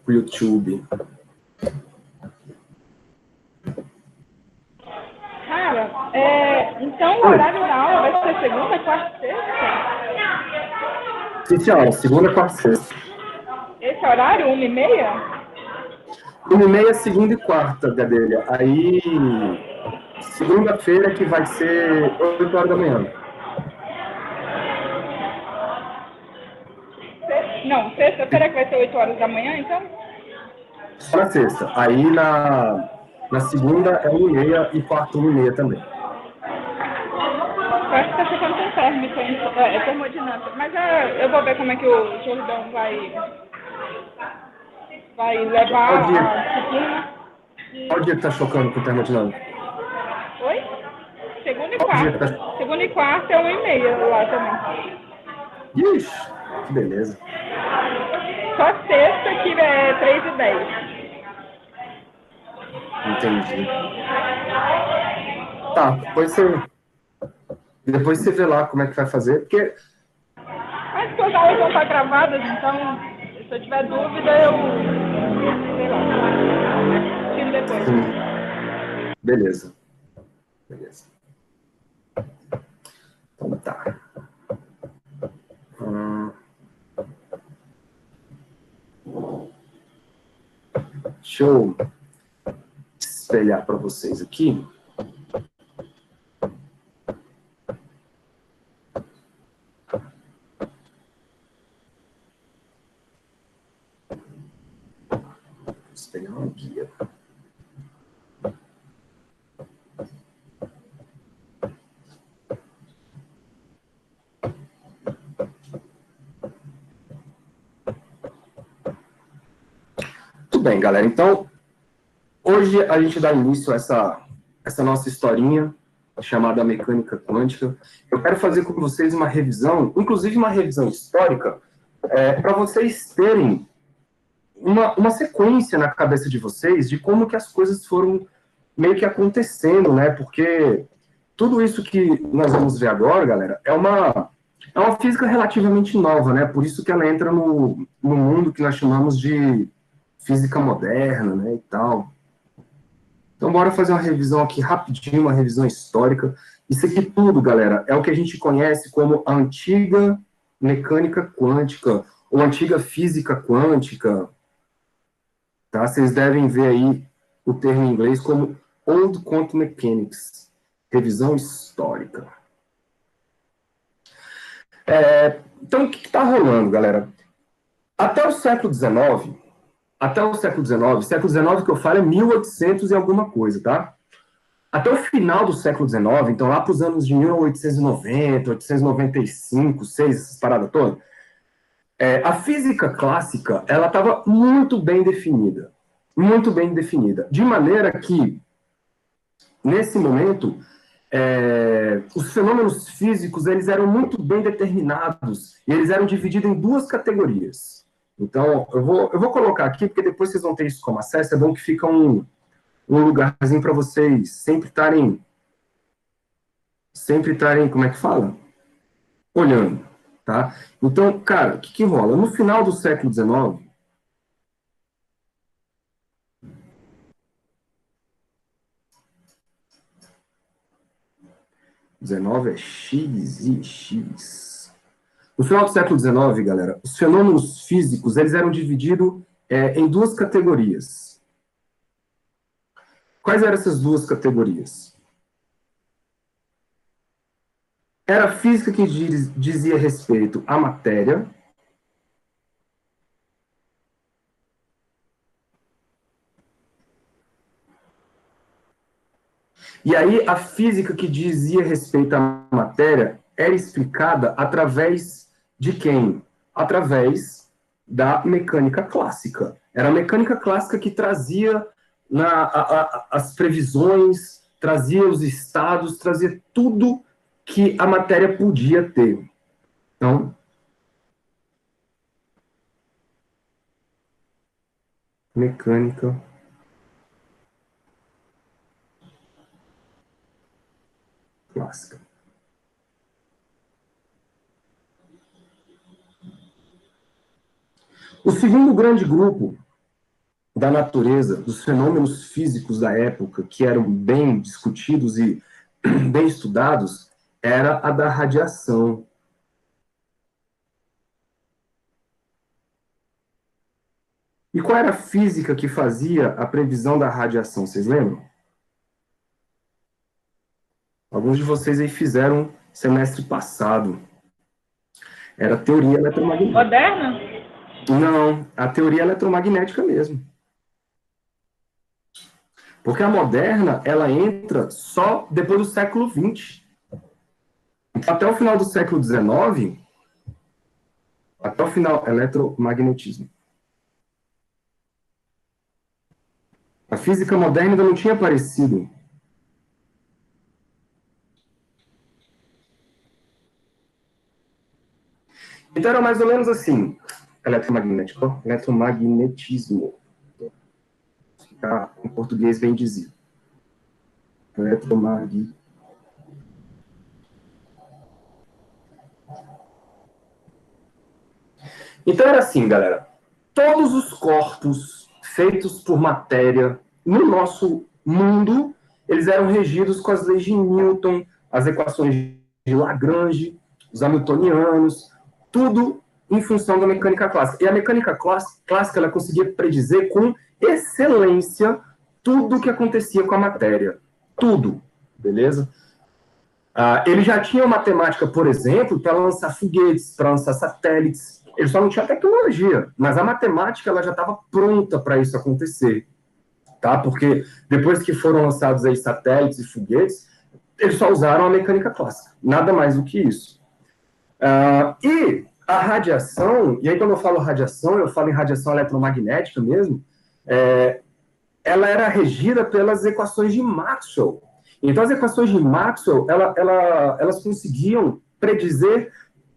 pro YouTube. Cara, então o horário da aula vai ser segunda, quarta e sexta? Sim, senhora, segunda, quarta e sexta. Esse horário, 1h30? 1h30, segunda e quarta, Gadelha. Aí, segunda-feira que vai ser 8 horas da manhã. Não, sexta-feira que vai ser 8 horas da manhã, então? Só na sexta. Aí, na segunda é 1h30 e quarta 1h30 também. Eu acho que tá ficando com térmica, é termodinâmica. Mas eu vou ver como é que o Jordão vai levar Qual dia, a disciplina. qual dia que tá chocando com o termodinâmico? Oi? Segunda e Qual dia que quarta. tá... Segunda e quarta é 1h30 lá também. Ixi, que beleza. Só sexta que é 3h10. Entendi. Tá, depois você vê lá como é que vai fazer, porque... As suas aulas vão estar gravadas, então, se eu tiver dúvida, eu sei lá, tiro depois. Sim. Beleza. Beleza. Então tá. Deixa eu espelhar para vocês aqui. Vou espelhar uma guia. Tudo bem, galera. Então, hoje a gente dá início a essa nossa historinha chamada mecânica quântica. Eu quero fazer com vocês uma revisão, inclusive uma revisão histórica, para vocês terem uma sequência na cabeça de vocês de como que as coisas foram meio que acontecendo, né? Porque tudo isso que nós vamos ver agora, galera, é uma física relativamente nova, né? Por isso que ela entra no mundo que nós chamamos de física moderna, né, e tal. Então, bora fazer uma revisão aqui rapidinho, uma revisão histórica. Isso aqui tudo, galera, é o que a gente conhece como a antiga mecânica quântica, ou antiga física quântica, tá? Vocês devem ver aí o termo em inglês como Old Quantum Mechanics, revisão histórica. Então, o que está rolando, galera? Até o século XIX, século XIX que eu falo é 1800 e alguma coisa, tá? Até o final do século XIX, então lá para os anos de 1890, 895, 6, essas paradas todas, a física clássica, ela estava muito bem definida. Muito bem definida. De maneira que, nesse momento, os fenômenos físicos, eles eram muito bem determinados, e eles eram divididos em duas categorias. Então, eu vou colocar aqui, porque depois vocês vão ter isso como acesso, é bom que fica um lugarzinho para vocês sempre estarem, como é que fala? Olhando, tá? Então, cara, o que rola? No final do século XIX, XIX é X e X. No final do século XIX, galera, os fenômenos físicos, eles eram divididos em duas categorias. Quais eram essas duas categorias? Era a física que dizia respeito à matéria, e aí a física que dizia respeito à matéria era explicada através de quem? Através da mecânica clássica. Era a mecânica clássica que trazia as previsões, trazia os estados, trazia tudo que a matéria podia ter. Então, mecânica clássica. O segundo grande grupo da natureza, dos fenômenos físicos da época, que eram bem discutidos e bem estudados, era a da radiação. E qual era a física que fazia a previsão da radiação, vocês lembram? Alguns de vocês aí fizeram semestre passado. Era a teoria eletromagnética. Moderna? Não, a teoria eletromagnética mesmo. Porque a moderna, ela entra só depois do século XX. Então, até o final do século XIX, até o final, eletromagnetismo. A física moderna ainda não tinha aparecido. Então era mais ou menos assim, eletromagnetismo. Ficar em português bem dizido. Eletromagnetismo. Então era assim, galera. Todos os corpos feitos por matéria no nosso mundo, eles eram regidos com as leis de Newton, as equações de Lagrange, os hamiltonianos, tudo em função da mecânica clássica. E a mecânica clássica, ela conseguia predizer com excelência tudo o que acontecia com a matéria. Tudo, beleza? Ele já tinha matemática, por exemplo, para lançar foguetes, para lançar satélites. Ele só não tinha tecnologia, mas a matemática ela já estava pronta para isso acontecer. Tá? Porque depois que foram lançados aí satélites e foguetes, eles só usaram a mecânica clássica. Nada mais do que isso. E a radiação, e aí quando eu falo radiação, eu falo em radiação eletromagnética mesmo, ela era regida pelas equações de Maxwell. Então, as equações de Maxwell, elas conseguiam predizer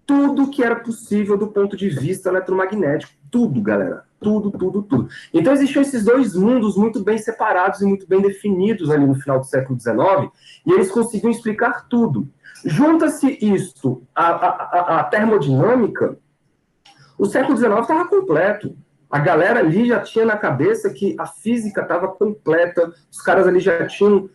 tudo que era possível do ponto de vista eletromagnético. Tudo, galera. Tudo, tudo, tudo. Então, existiam esses dois mundos muito bem separados e muito bem definidos ali no final do século XIX, e eles conseguiam explicar tudo. Junta-se isto à termodinâmica, o século XIX estava completo. A galera ali já tinha na cabeça que a física estava completa, os caras ali já tinham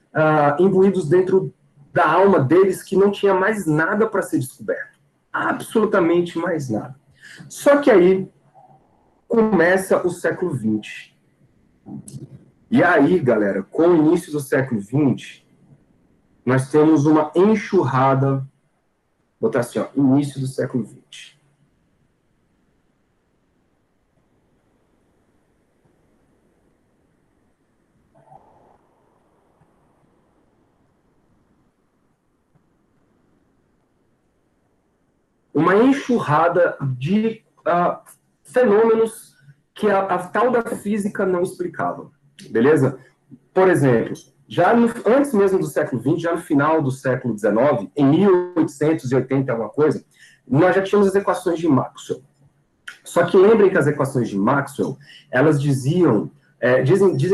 imbuídos dentro da alma deles que não tinha mais nada para ser descoberto. Absolutamente mais nada. Só que aí começa o século XX. E aí, galera, com o início do século XX, nós temos uma enxurrada, vou botar assim, ó, início do século XX. Uma enxurrada de fenômenos que a tal da física não explicava, beleza? Por exemplo, antes mesmo do século XX, já no final do século XIX, em 1880 alguma coisa, nós já tínhamos as equações de Maxwell. Só que lembrem que as equações de Maxwell, elas dizem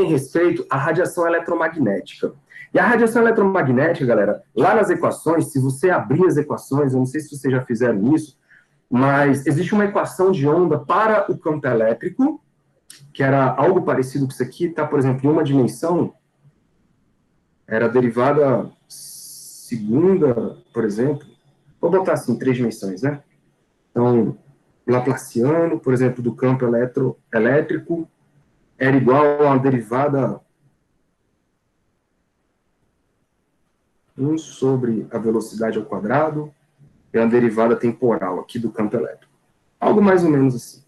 respeito à radiação eletromagnética. E a radiação eletromagnética, galera, lá nas equações, se você abrir as equações, eu não sei se vocês já fizeram isso, mas existe uma equação de onda para o campo elétrico, que era algo parecido com isso aqui, tá? Por exemplo, em uma dimensão, era a derivada segunda, por exemplo, vou botar assim, 3 dimensões, né? Então, laplaciano, por exemplo, do campo elétrico, era igual a uma derivada 1 sobre a velocidade ao quadrado, é uma derivada temporal aqui do campo elétrico. Algo mais ou menos assim.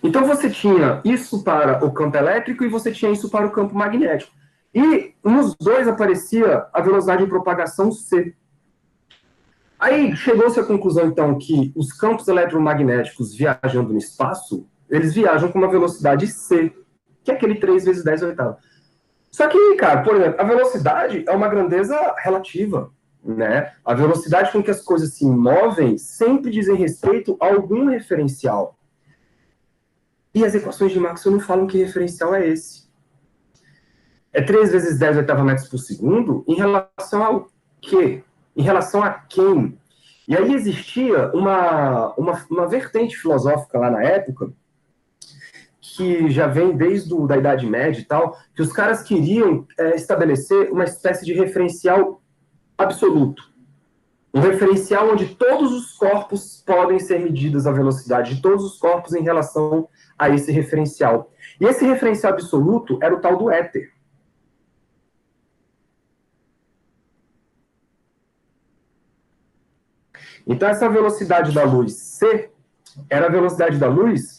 Então você tinha isso para o campo elétrico e você tinha isso para o campo magnético. E nos dois aparecia a velocidade de propagação C. Aí chegou-se à conclusão, então, que os campos eletromagnéticos viajando no espaço, eles viajam com uma velocidade C, que é aquele 3 vezes 10 oitavos. Só que, cara, por exemplo, a velocidade é uma grandeza relativa, né? A velocidade com que as coisas se movem sempre dizem respeito a algum referencial. E as equações de Maxwell não falam que referencial é esse. É 3 vezes 10 oitavos metros por segundo em relação ao quê? Em relação a quem? E aí existia uma vertente filosófica lá na época que já vem desde da Idade Média e tal, que os caras queriam estabelecer uma espécie de referencial absoluto. Um referencial onde todos os corpos podem ser medidos a velocidade de todos os corpos em relação a esse referencial. E esse referencial absoluto era o tal do éter. Então, essa velocidade da luz C era a velocidade da luz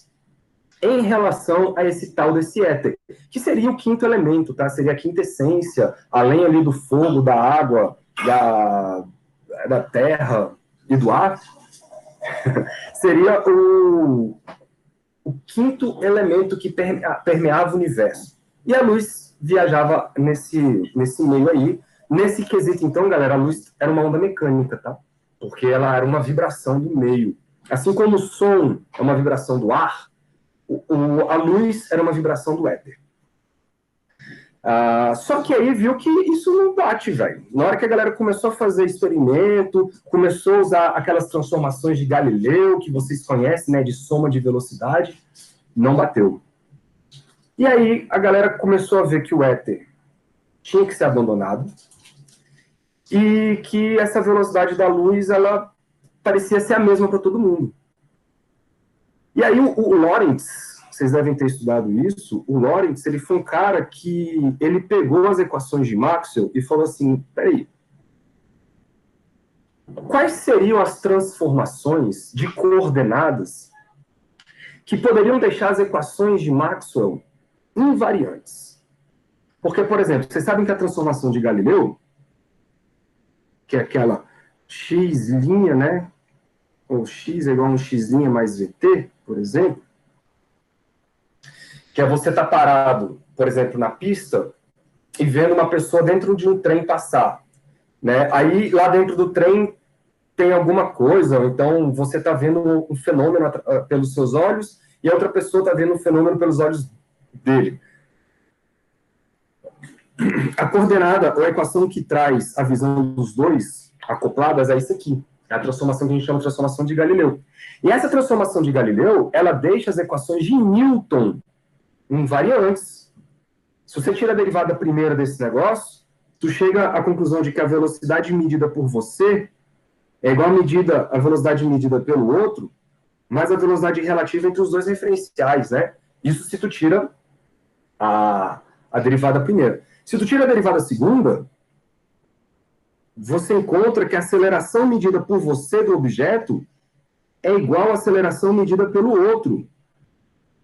em relação a esse tal desse éter, que seria o quinto elemento, tá? Seria a quinta essência, além ali do fogo, da água, da terra e do ar, seria o quinto elemento que permeava o universo. E a luz viajava nesse meio aí. Nesse quesito, então, galera, a luz era uma onda mecânica, tá? Porque ela era uma vibração do meio. Assim como o som é uma vibração do ar, a luz era uma vibração do éter. Só que aí viu que isso não bate, velho. Na hora que a galera começou a fazer experimento, começou a usar aquelas transformações de Galileu, que vocês conhecem, né, de soma de velocidade, não bateu. E aí a galera começou a ver que o éter tinha que ser abandonado e que essa velocidade da luz, ela parecia ser a mesma para todo mundo. E aí o Lorentz, vocês devem ter estudado isso, o Lorentz, ele foi um cara que ele pegou as equações de Maxwell e falou assim, peraí, quais seriam as transformações de coordenadas que poderiam deixar as equações de Maxwell invariantes? Porque, por exemplo, vocês sabem que a transformação de Galileu, que é aquela x', né? Ou x é igual a um x' mais vt, por exemplo, que é você estar parado, por exemplo, na pista e vendo uma pessoa dentro de um trem passar, né? Aí, lá dentro do trem tem alguma coisa, então você está vendo um fenômeno pelos seus olhos e a outra pessoa está vendo um fenômeno pelos olhos dele. A coordenada, ou a equação que traz a visão dos dois acopladas é isso aqui. É a transformação que a gente chama de transformação de Galileu. E essa transformação de Galileu, ela deixa as equações de Newton invariantes. Se você tira a derivada primeira desse negócio, tu chega à conclusão de que a velocidade medida por você é igual a velocidade medida pelo outro, mais a velocidade relativa entre os dois referenciais, né? Isso se tu tira a derivada primeira. Se tu tira a derivada segunda, você encontra que a aceleração medida por você do objeto é igual à aceleração medida pelo outro.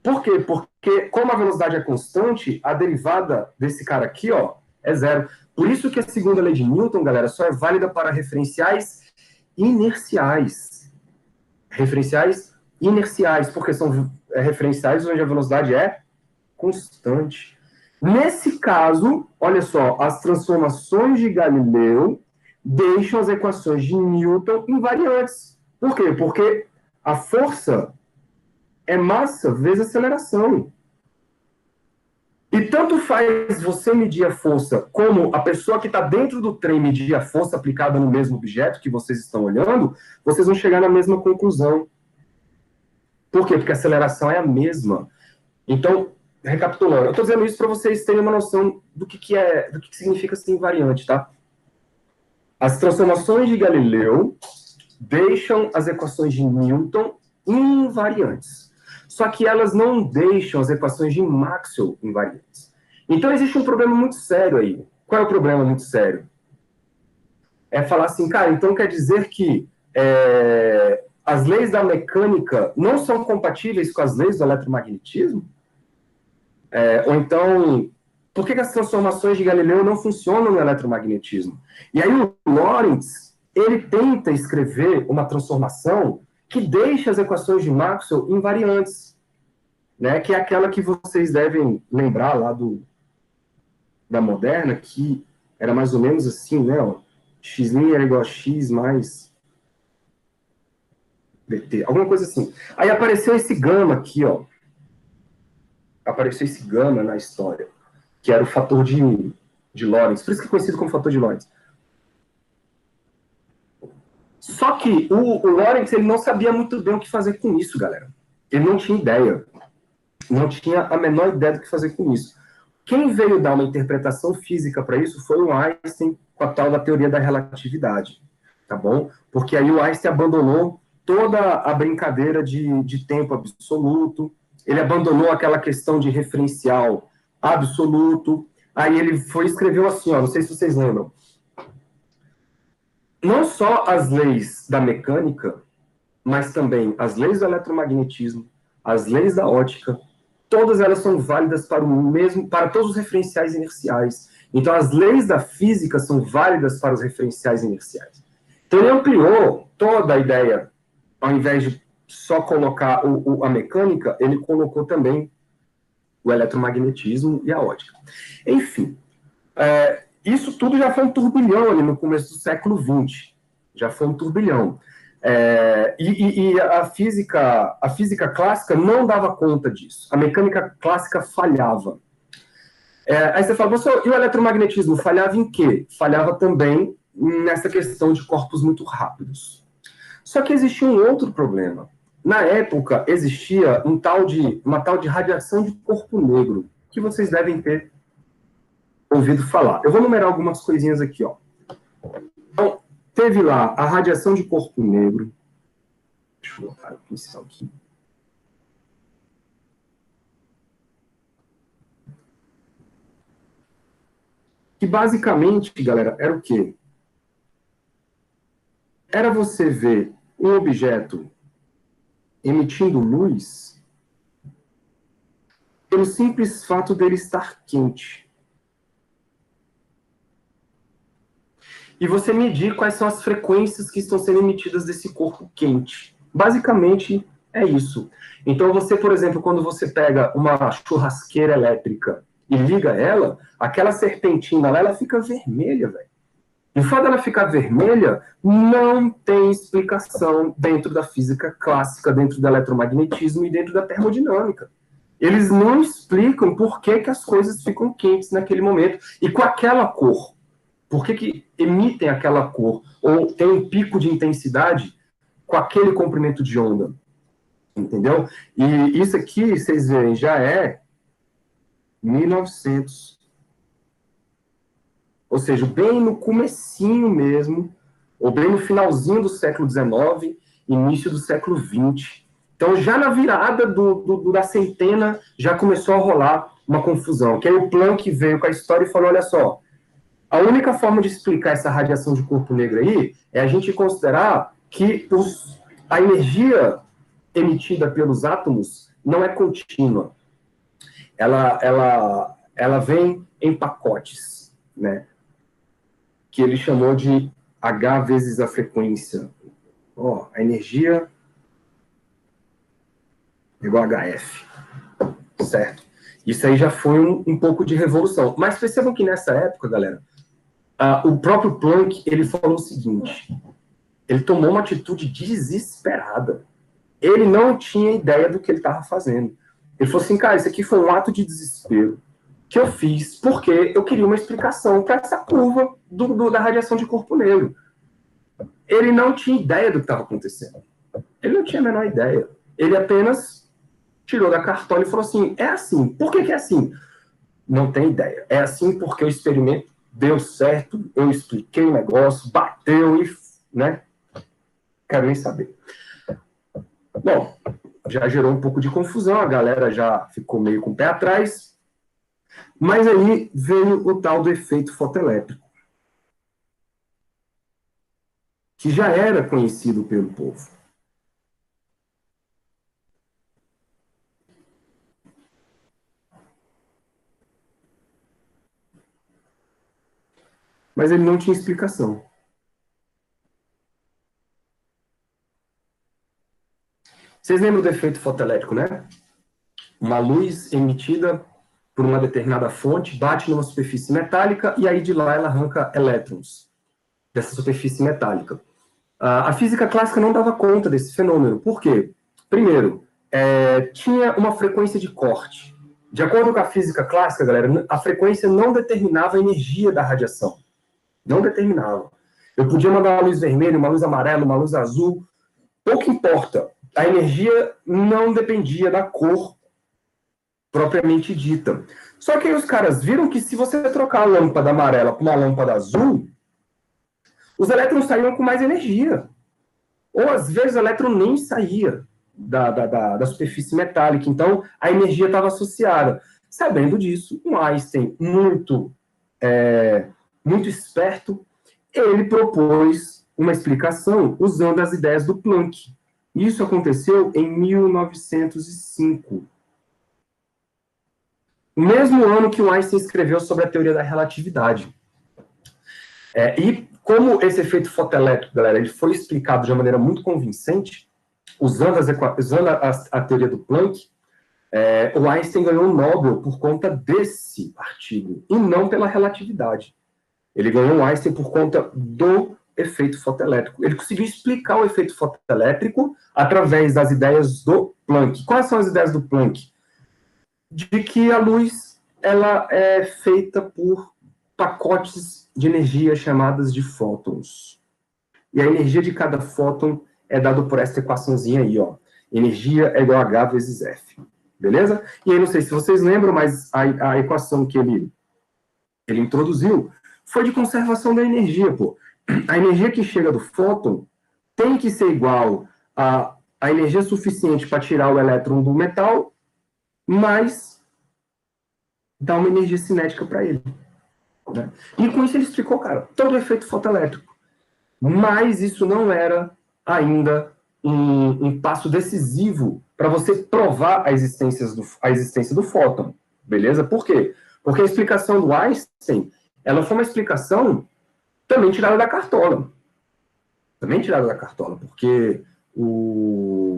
Por quê? Porque, como a velocidade é constante, a derivada desse cara aqui, ó, é zero. Por isso que a segunda lei de Newton, galera, só é válida para referenciais inerciais. Referenciais inerciais, porque são referenciais onde a velocidade é constante. Nesse caso, olha só, as transformações de Galileu deixam as equações de Newton invariantes. Por quê? Porque a força é massa vezes aceleração. E tanto faz você medir a força como a pessoa que está dentro do trem medir a força aplicada no mesmo objeto que vocês estão olhando, vocês vão chegar na mesma conclusão. Por quê? Porque a aceleração é a mesma. Então, recapitulando, eu estou dizendo isso para vocês terem uma noção do que significa ser invariante, tá? As transformações de Galileu deixam as equações de Newton invariantes. Só que elas não deixam as equações de Maxwell invariantes. Então existe um problema muito sério aí. Qual é o problema muito sério? É falar assim, cara, então quer dizer que as leis da mecânica não são compatíveis com as leis do eletromagnetismo? Ou então, por que as transformações de Galileu não funcionam no eletromagnetismo? E aí o Lorentz, ele tenta escrever uma transformação que deixa as equações de Maxwell invariantes, né? Que é aquela que vocês devem lembrar lá da moderna, que era mais ou menos assim, né? Ó, x' era igual a x mais bt, alguma coisa assim. Aí apareceu esse gama aqui, ó. Apareceu esse gama na história, que era o fator de Lorentz, por isso que é conhecido como fator de Lorentz. Só que o Lorentz, ele não sabia muito bem o que fazer com isso, galera. Ele não tinha ideia. não tinha a menor ideia do que fazer com isso. Quem veio dar uma interpretação física para isso foi o Einstein, com a tal da teoria da relatividade, tá bom? Porque aí o Einstein abandonou toda a brincadeira de tempo absoluto, ele abandonou aquela questão de referencial absoluto, aí ele foi e escreveu assim, ó, não sei se vocês lembram, não só as leis da mecânica, mas também as leis do eletromagnetismo, as leis da ótica, todas elas são válidas para o mesmo, para todos os referenciais inerciais. Então, as leis da física são válidas para os referenciais inerciais. Então, ele ampliou toda a ideia, ao invés de só colocar a mecânica, ele colocou também o eletromagnetismo e a ótica. Enfim, isso tudo já foi um turbilhão ali no começo do século XX. Já foi um turbilhão. E a física clássica não dava conta disso. A mecânica clássica falhava. Aí você fala, e o eletromagnetismo falhava em quê? Falhava também nessa questão de corpos muito rápidos. Só que existia um outro problema. Na época, existia uma tal de radiação de corpo negro, que vocês devem ter ouvido falar. Eu vou numerar algumas coisinhas aqui, ó. Então, teve lá a radiação de corpo negro. Deixa eu botar o pincel aqui. Que basicamente, galera, era o quê? Era você ver um objeto emitindo luz pelo simples fato dele estar quente. E você medir quais são as frequências que estão sendo emitidas desse corpo quente. Basicamente, é isso. Então, você, por exemplo, quando você pega uma churrasqueira elétrica e liga ela, aquela serpentina lá, ela fica vermelha, velho. E o fato dela ficar vermelha não tem explicação dentro da física clássica, dentro do eletromagnetismo e dentro da termodinâmica. Eles não explicam por que as coisas ficam quentes naquele momento e com aquela cor. Por que emitem aquela cor? Ou tem um pico de intensidade com aquele comprimento de onda? Entendeu? E isso aqui, vocês veem, já é 1900. Ou seja, bem no comecinho mesmo, ou bem no finalzinho do século XIX, início do século XX. Então, já na virada da centena, já começou a rolar uma confusão. Que aí o Planck veio com a história e falou, olha só, a única forma de explicar essa radiação de corpo negro aí é a gente considerar que a energia emitida pelos átomos não é contínua. Ela vem em pacotes, né? Que ele chamou de H vezes a frequência. A energia igual a HF, certo? Isso aí já foi um pouco de revolução. Mas percebam que nessa época, galera, o próprio Planck, ele falou o seguinte, ele tomou uma atitude desesperada. Ele não tinha ideia do que ele estava fazendo. Ele falou assim, cara, isso aqui foi um ato de desespero que eu fiz porque eu queria uma explicação para essa curva da radiação de corpo negro. Ele não tinha ideia do que estava acontecendo. Ele não tinha a menor ideia. Ele apenas tirou da cartola e falou assim, é assim. Por que é assim? Não tem ideia. É assim porque o experimento deu certo, eu expliquei o negócio, bateu e, né? Quero nem saber. Bom, já gerou um pouco de confusão, a galera já ficou meio com o pé atrás, mas aí veio o tal do efeito fotoelétrico, que já era conhecido pelo povo. Mas ele não tinha explicação. Vocês lembram do efeito fotoelétrico, né? Uma luz emitida por uma determinada fonte bate numa superfície metálica e aí de lá ela arranca elétrons dessa superfície metálica. A física clássica não dava conta desse fenômeno. Por quê? Primeiro, tinha uma frequência de corte. De acordo com a física clássica, galera, a frequência não determinava a energia da radiação. Não determinava. Eu podia mandar uma luz vermelha, uma luz amarela, uma luz azul, pouco importa. A energia não dependia da cor propriamente dita. Só que aí os caras viram que se você trocar a lâmpada amarela por uma lâmpada azul, os elétrons saíam com mais energia. Ou às vezes o elétron nem saía da superfície metálica. Então a energia estava associada. Sabendo disso, um Einstein muito esperto, ele propôs uma explicação usando as ideias do Planck. Isso aconteceu em 1905. O mesmo ano que o Einstein escreveu sobre a teoria da relatividade. E como esse efeito fotoelétrico, galera, ele foi explicado de uma maneira muito convincente, usando a teoria do Planck, o Einstein ganhou o Nobel por conta desse artigo, e não pela relatividade. Ele ganhou o Einstein por conta do efeito fotoelétrico. Ele conseguiu explicar o efeito fotoelétrico através das ideias do Planck. Quais são as ideias do Planck? De que a luz ela é feita por pacotes de energia chamadas de fótons. E a energia de cada fóton é dada por essa equaçãozinha aí, ó. Energia é igual a H vezes F. Beleza? E aí, não sei se vocês lembram, mas a equação que ele introduziu foi de conservação da energia, pô. A energia que chega do fóton tem que ser igual a energia suficiente para tirar o elétron do metal, mas dá uma energia cinética para ele. Né? E com isso ele explicou, cara, todo o efeito fotoelétrico. Mas isso não era ainda um passo decisivo para você provar a existência do fóton. Beleza? Por quê? Porque a explicação do Einstein, ela foi uma explicação também tirada da cartola. Também tirada da cartola, porque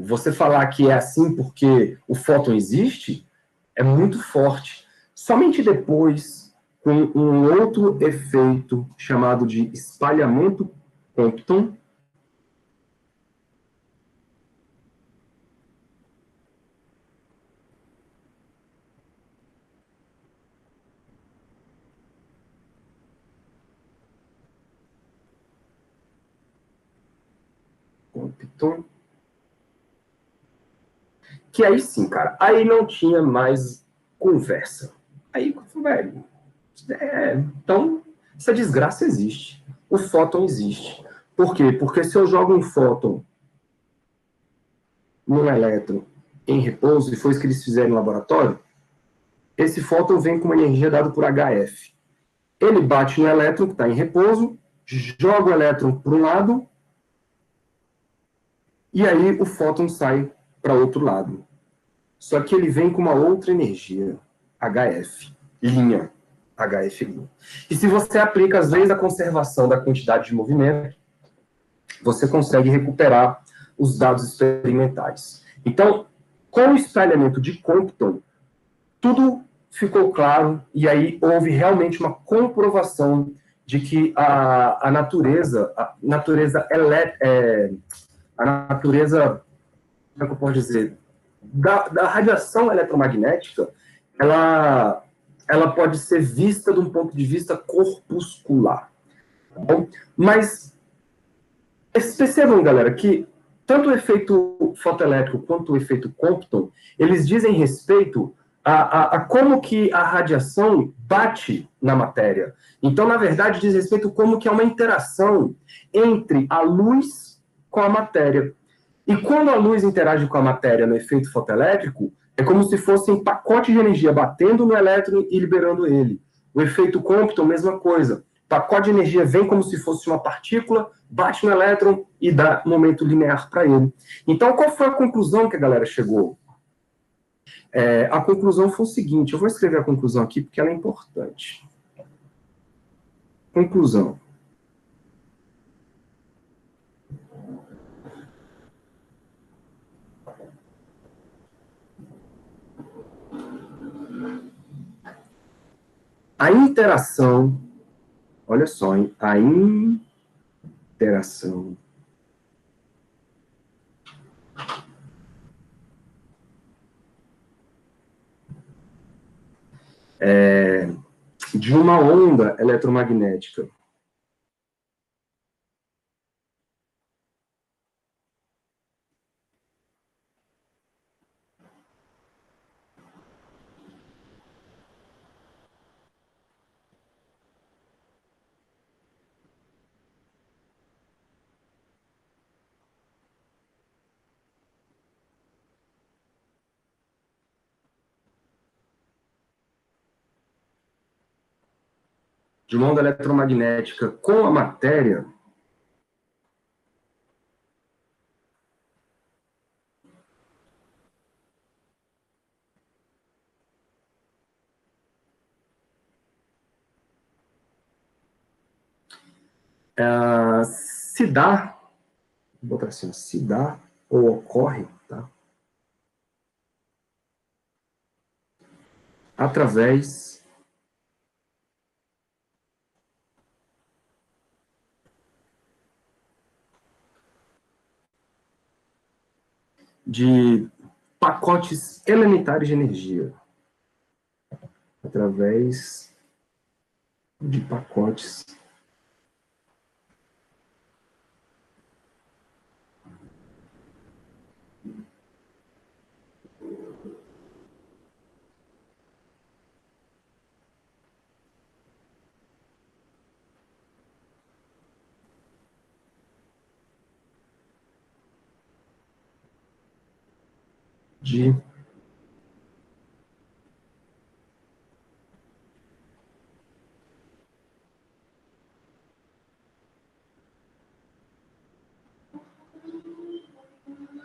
você falar que é assim porque o fóton existe é muito forte. Somente depois, com um outro efeito chamado de espalhamento Compton, que aí sim, cara, aí não tinha mais conversa. Aí, velho, então, essa desgraça existe. O fóton existe. Por quê? Porque se eu jogo um fóton num elétron em repouso, e foi isso que eles fizeram no laboratório, esse fóton vem com uma energia dada por HF. Ele bate no elétron que está em repouso, joga o elétron para um lado, e aí o fóton sai para outro lado. Só que ele vem com uma outra energia, HF, linha, HF linha. E se você aplica as leis da conservação da quantidade de movimento, você consegue recuperar os dados experimentais. Então, com o espalhamento de Compton, tudo ficou claro e aí houve realmente uma comprovação de que a natureza, como é que eu posso dizer, da radiação eletromagnética, ela pode ser vista de um ponto de vista corpuscular. Tá bom? Mas percebam, galera, que tanto o efeito fotoelétrico quanto o efeito Compton, eles dizem respeito a como que a radiação bate na matéria. Então, na verdade, diz respeito a como que é uma interação entre a luz com a matéria. E quando a luz interage com a matéria no efeito fotoelétrico, é como se fosse um pacote de energia batendo no elétron e liberando ele. O efeito Compton, mesma coisa. O pacote de energia vem como se fosse uma partícula, bate no elétron e dá momento linear para ele. Então, qual foi a conclusão que a galera chegou? A conclusão foi o seguinte, eu vou escrever a conclusão aqui porque ela é importante. Conclusão. A interação, olha só, hein? A interação de uma onda eletromagnética de uma onda eletromagnética com a matéria, se dá, vou botar assim, se dá ou ocorre, tá? Através de pacotes elementares de energia. Através de pacotes de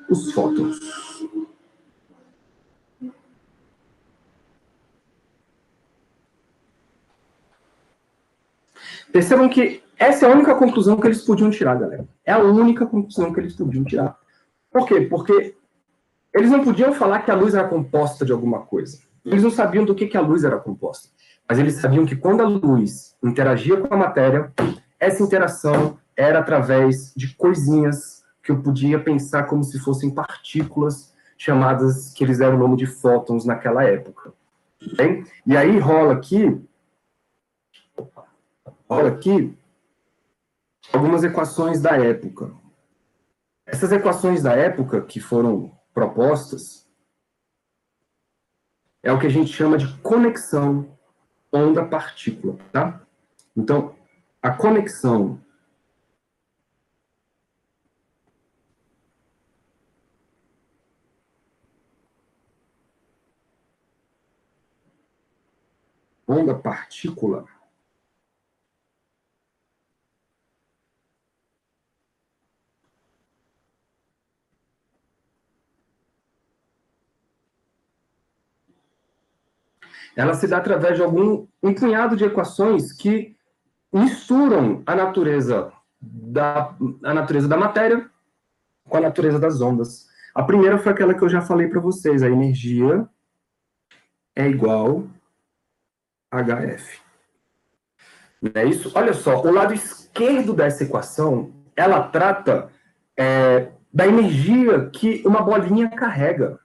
os fótons. Percebam que essa é a única conclusão que eles podiam tirar, galera. É a única conclusão que eles podiam tirar. Por quê? Porque eles não podiam falar que a luz era composta de alguma coisa. Eles não sabiam do que a luz era composta. Mas eles sabiam que quando a luz interagia com a matéria, essa interação era através de coisinhas que eu podia pensar como se fossem partículas chamadas, que eles deram o nome de fótons naquela época. Bem? E aí rola aqui algumas equações da época. Essas equações da época que foram propostas é o que a gente chama de conexão onda-partícula, tá? Então, a conexão onda-partícula ela se dá através de um punhado de equações que misturam a natureza da matéria com a natureza das ondas. A primeira foi aquela que eu já falei para vocês, a energia é igual a HF. Não é isso? Olha só, o lado esquerdo dessa equação, ela trata da energia que uma bolinha carrega.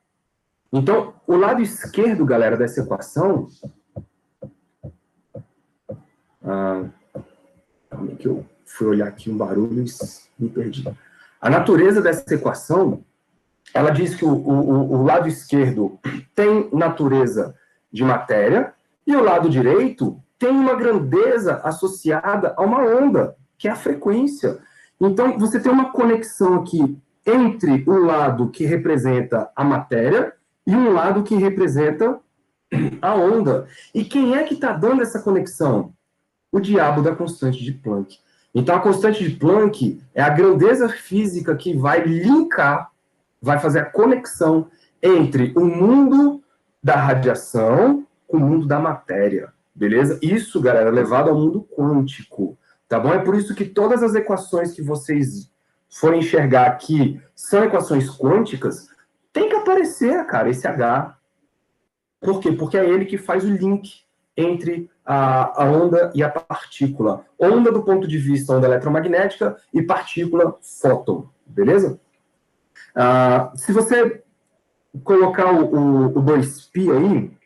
Então, o lado esquerdo, galera, dessa equação... Calma aí que eu fui olhar aqui um barulho e me perdi. A natureza dessa equação, ela diz que o lado esquerdo tem natureza de matéria e o lado direito tem uma grandeza associada a uma onda, que é a frequência. Então, você tem uma conexão aqui entre o lado que representa a matéria e um lado que representa a onda. E quem é que está dando essa conexão? O diabo da constante de Planck. Então, a constante de Planck é a grandeza física que vai linkar, vai fazer a conexão entre o mundo da radiação com o mundo da matéria, beleza? Isso, galera, é levado ao mundo quântico, tá bom? É por isso que todas as equações que vocês forem enxergar aqui são equações quânticas, tem que aparecer, cara, esse H. Por quê? Porque é ele que faz o link entre a onda e a partícula. Onda do ponto de vista onda eletromagnética e partícula fóton, beleza? Se você colocar o 2π aí,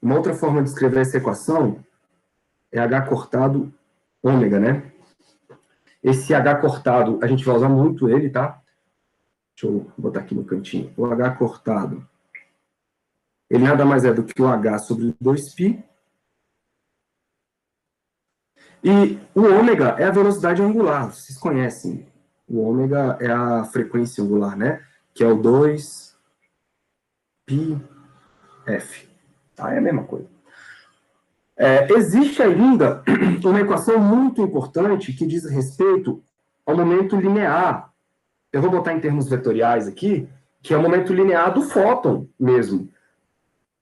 uma outra forma de escrever essa equação é H cortado ômega, né? Esse H cortado, a gente vai usar muito ele, tá? Deixa eu botar aqui no cantinho. O H cortado, ele nada mais é do que o H sobre 2π. E o ômega é a velocidade angular, vocês conhecem. O ômega é a frequência angular, né? Que é o 2πf. Tá? É a mesma coisa. Existe ainda uma equação muito importante que diz respeito ao momento linear. Eu vou botar em termos vetoriais aqui, que é o momento linear do fóton mesmo,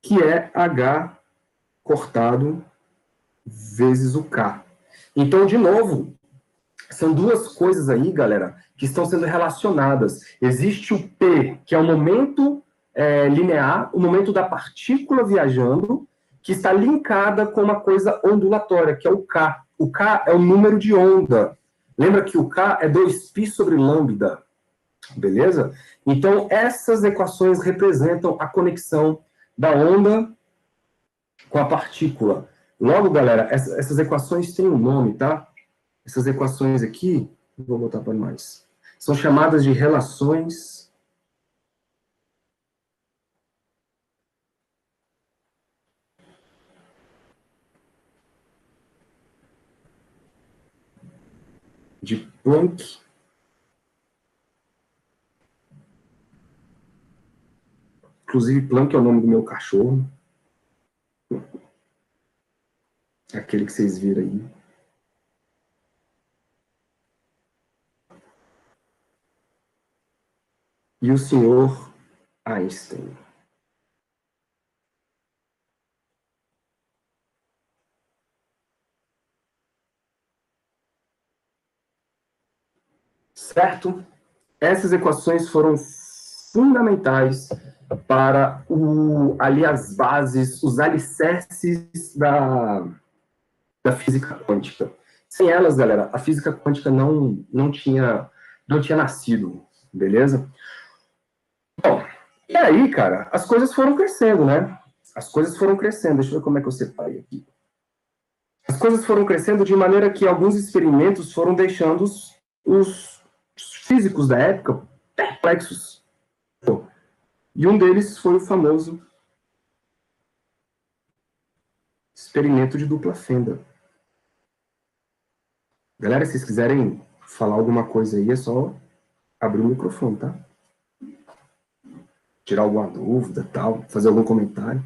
que é H cortado vezes o K. Então, de novo, são duas coisas aí, galera, que estão sendo relacionadas. Existe o P, que é o momento linear, o momento da partícula viajando, que está linkada com uma coisa ondulatória, que é o K. O K é o número de onda. Lembra que o K é 2π sobre lambda, beleza? Então, essas equações representam a conexão da onda com a partícula. Logo, galera, essas equações têm um nome, tá? Essas equações aqui, vou botar para mais, são chamadas de relações de Planck. Inclusive, Planck é o nome do meu cachorro. Aquele que vocês viram aí. E o senhor Einstein. Certo? Essas equações foram fundamentais para ali as bases, os alicerces da física quântica. Sem elas, galera, a física quântica não tinha nascido, beleza? Bom, e aí, cara, as coisas foram crescendo, né? As coisas foram crescendo. Deixa eu ver como é que eu separei aqui. As coisas foram crescendo de maneira que alguns experimentos foram deixando os físicos da época perplexos. E um deles foi o famoso experimento de dupla fenda. Galera, se vocês quiserem falar alguma coisa aí, é só abrir o microfone, tá? Tirar alguma dúvida, tal, fazer algum comentário.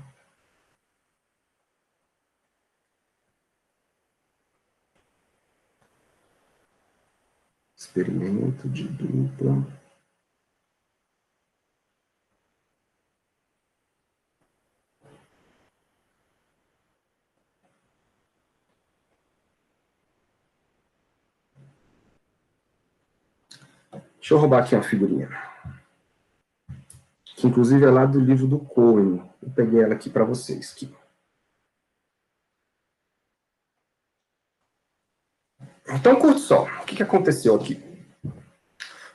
Experimento de dupla. Deixa eu roubar aqui uma figurinha. Que inclusive é lá do livro do Cohen. Eu peguei ela aqui para vocês. Aqui. Então, curte só. O que aconteceu aqui?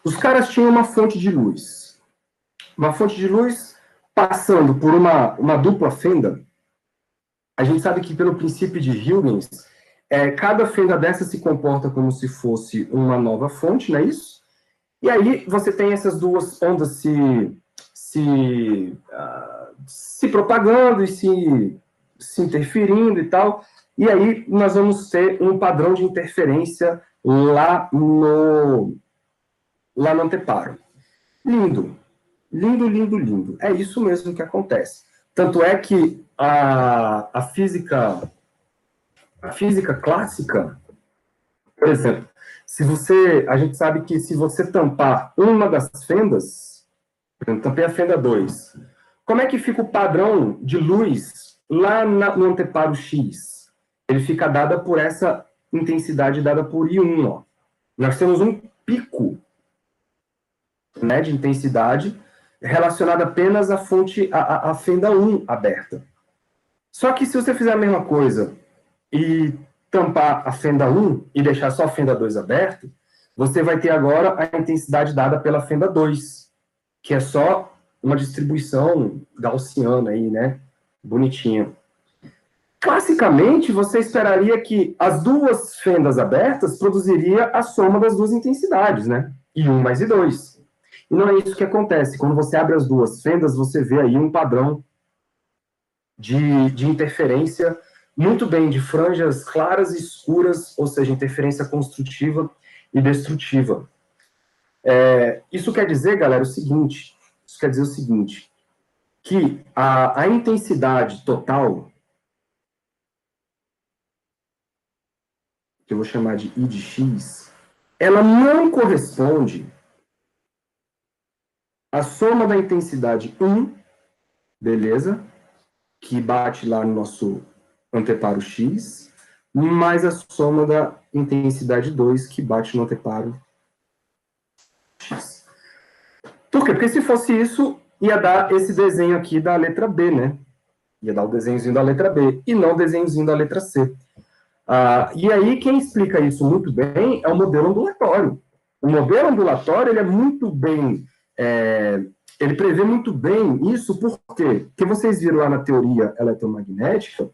Os caras tinham uma fonte de luz. Uma fonte de luz passando por uma dupla fenda. A gente sabe que pelo princípio de Huygens, cada fenda dessa se comporta como se fosse uma nova fonte, não é isso? E aí você tem essas duas ondas se propagando e se interferindo e tal. E aí nós vamos ter um padrão de interferência lá no anteparo. Lindo. Lindo, lindo, lindo. É isso mesmo que acontece. Tanto é que a física clássica, por exemplo, a gente sabe que se você tampar uma das fendas, por exemplo, tampei a fenda 2, como é que fica o padrão de luz lá no anteparo X? Ele fica dada por essa intensidade dada por I1, ó. Nós temos um pico, né, de intensidade relacionado apenas à fonte, à fenda 1 aberta. Só que se você fizer a mesma coisa e tampar a fenda 1 e deixar só a fenda 2 aberta, você vai ter agora a intensidade dada pela fenda 2, que é só uma distribuição gaussiana aí, né? Bonitinha. Classicamente, você esperaria que as duas fendas abertas produziria a soma das duas intensidades, né? I1 mais I2. E não é isso que acontece. Quando você abre as duas fendas, você vê aí um padrão de interferência muito bem de franjas claras e escuras, ou seja, interferência construtiva e destrutiva. Isso quer dizer, galera, o seguinte, que a intensidade total que eu vou chamar de I de x, ela não corresponde à soma da intensidade 1, beleza? Que bate lá no nosso anteparo x, mais a soma da intensidade 2, que bate no anteparo x. Por quê? Porque se fosse isso, ia dar esse desenho aqui da letra B, né? Ia dar o desenhozinho da letra B, e não o desenhozinho da letra C. E aí, quem explica isso muito bem é o modelo ondulatório. O modelo ondulatório, ele é muito bem... ele prevê muito bem isso, por quê? Porque vocês viram lá na teoria eletromagnética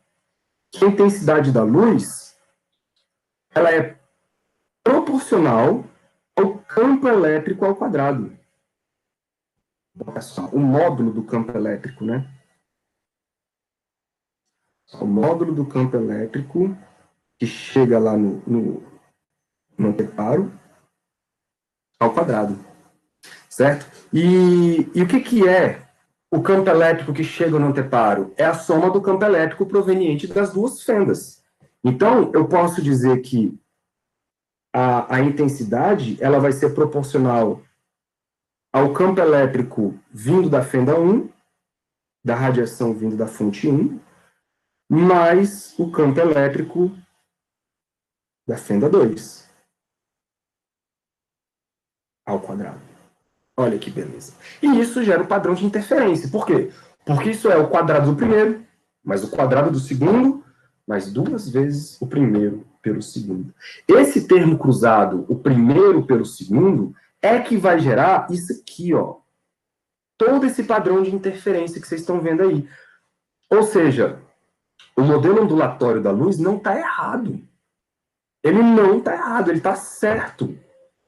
que a intensidade da luz, ela é proporcional ao campo elétrico ao quadrado. Olha só, o módulo do campo elétrico, né? O módulo do campo elétrico que chega lá no anteparo ao quadrado, certo? E o que é o campo elétrico que chega no anteparo? É a soma do campo elétrico proveniente das duas fendas. Então, eu posso dizer que a intensidade ela vai ser proporcional ao campo elétrico vindo da fenda 1, da radiação vindo da fonte 1, mais o campo elétrico da fenda 2 ao quadrado. Olha que beleza. E isso gera o padrão de interferência. Por quê? Porque isso é o quadrado do primeiro, mais o quadrado do segundo, mais 2 vezes o primeiro pelo segundo. Esse termo cruzado, o primeiro pelo segundo, é que vai gerar isso aqui, ó. Todo esse padrão de interferência que vocês estão vendo aí. Ou seja, o modelo ondulatório da luz não está errado. Ele não está errado, ele está certo.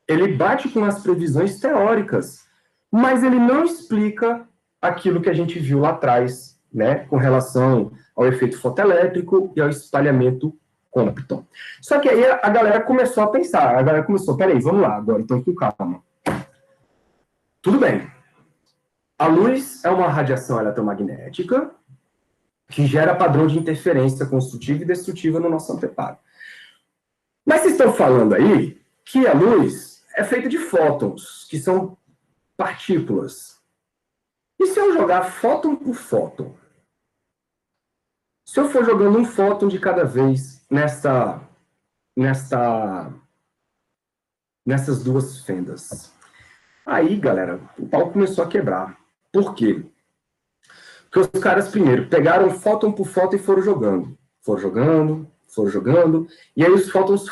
Ele bate com as previsões teóricas, mas ele não explica aquilo que a gente viu lá atrás, né, com relação ao efeito fotoelétrico e ao espalhamento Compton. Só que aí a galera começou a pensar, a galera começou, peraí, vamos lá, agora, então com calma. Tudo bem. A luz é uma radiação eletromagnética que gera padrão de interferência construtiva e destrutiva no nosso anteparo. Mas vocês estão falando aí que a luz é feita de fótons, que são partículas. E se eu jogar fóton por fóton? Se eu for jogando um fóton de cada vez nessas duas fendas, aí, galera, o pau começou a quebrar. Por quê? Porque os caras, primeiro, pegaram fóton por fóton e foram jogando. Foram jogando, e aí os fótons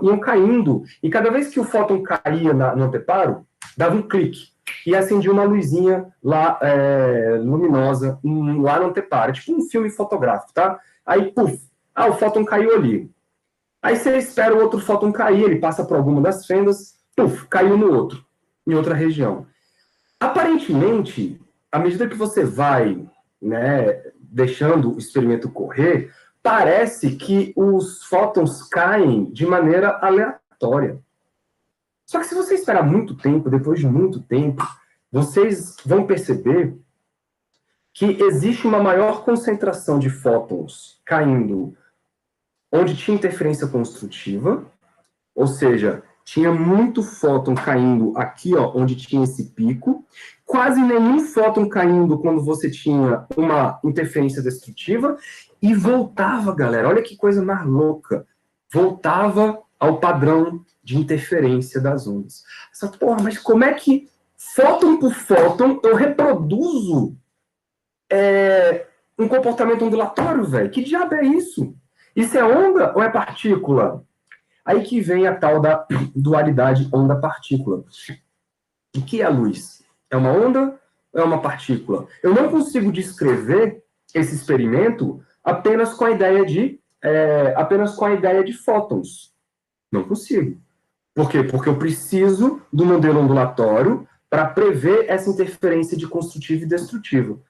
iam caindo, e cada vez que o fóton caía no anteparo, dava um clique, e acendia uma luzinha lá, luminosa, lá no anteparo, tipo um filme fotográfico, tá? Aí, puf, o fóton caiu ali. Aí você espera o outro fóton cair, ele passa por alguma das fendas, puf, caiu no outro, em outra região. Aparentemente, à medida que você vai, né, deixando o experimento correr, parece que os fótons caem de maneira aleatória. Só que se você esperar muito tempo, depois de muito tempo, vocês vão perceber que existe uma maior concentração de fótons caindo onde tinha interferência construtiva, ou seja, tinha muito fóton caindo aqui, ó, onde tinha esse pico, quase nenhum fóton caindo quando você tinha uma interferência destrutiva, e voltava, galera, olha que coisa mais louca, voltava ao padrão de interferência das ondas. Só que, porra, mas como é que, fóton por fóton, eu reproduzo um comportamento ondulatório, velho? Que diabo é isso? Isso é onda ou é partícula? Aí que vem a tal da dualidade onda-partícula. O que é a luz? É uma onda ou é uma partícula? Eu não consigo descrever esse experimento apenas com a ideia de fótons. Não consigo. Por quê? Porque eu preciso do modelo ondulatório para prever essa interferência de construtivo e destrutivo.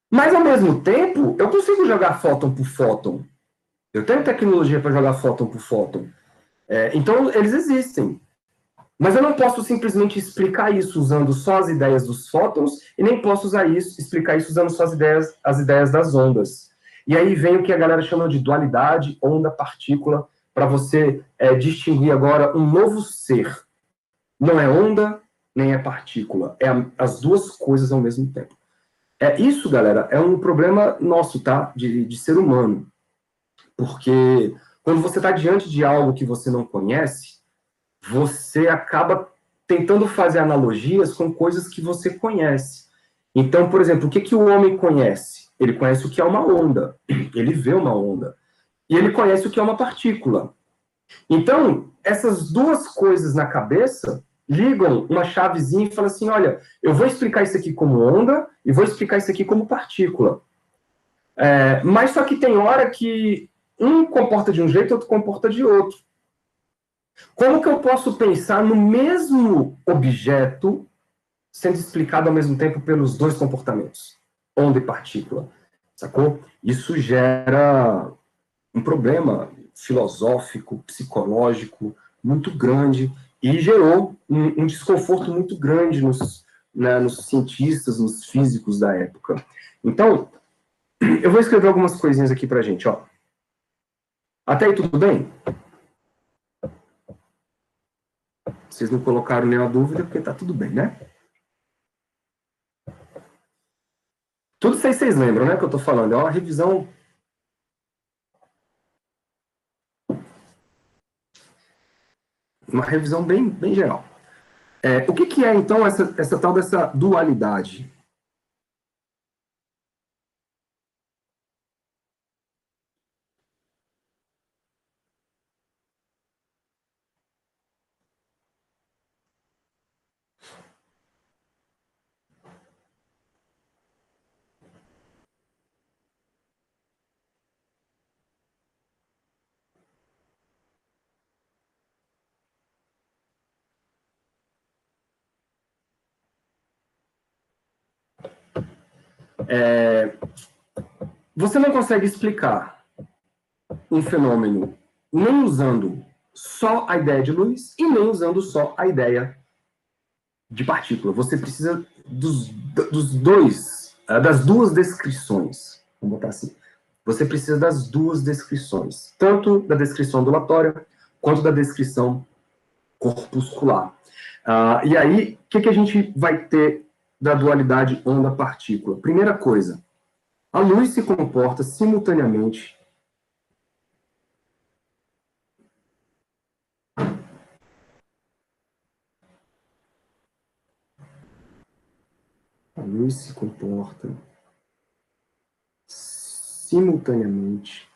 Mas, ao mesmo tempo, eu consigo jogar fóton por fóton. Eu tenho tecnologia para jogar fóton por fóton. Então, eles existem. Mas eu não posso simplesmente explicar isso usando só as ideias dos fótons e nem posso explicar isso usando só as ideias das ondas. E aí vem o que a galera chama de dualidade onda-partícula, para você distinguir agora um novo ser. Não é onda, nem é partícula. É as duas coisas ao mesmo tempo. Isso, galera, é um problema nosso, tá? De ser humano. Porque quando você está diante de algo que você não conhece, você acaba tentando fazer analogias com coisas que você conhece. Então, por exemplo, o que o homem conhece? Ele conhece o que é uma onda. Ele vê uma onda. E ele conhece o que é uma partícula. Então, essas duas coisas na cabeça ligam uma chavezinha e falam assim, olha, eu vou explicar isso aqui como onda e vou explicar isso aqui como partícula. Mas só que tem hora que um comporta de um jeito, outro comporta de outro. Como que eu posso pensar no mesmo objeto sendo explicado ao mesmo tempo pelos dois comportamentos, onda e partícula? Sacou? Isso gera um problema filosófico, psicológico muito grande e gerou um desconforto muito grande nos cientistas, nos físicos da época. Então, eu vou escrever algumas coisinhas aqui pra gente, ó. Até aí tudo bem? Vocês não colocaram nenhuma dúvida, porque tá tudo bem, né? Tudo isso aí vocês lembram, né, que eu tô falando. É uma revisão... Uma revisão bem geral. O que é, então, essa tal dessa dualidade? Você não consegue explicar um fenômeno nem usando só a ideia de luz e nem usando só a ideia de partícula. Você precisa dos dois, das duas descrições. Vamos botar assim. Você precisa das duas descrições, tanto da descrição ondulatória quanto da descrição corpuscular. E aí, o que a gente vai ter da dualidade onda-partícula? Primeira coisa, a luz se comporta simultaneamente simultaneamente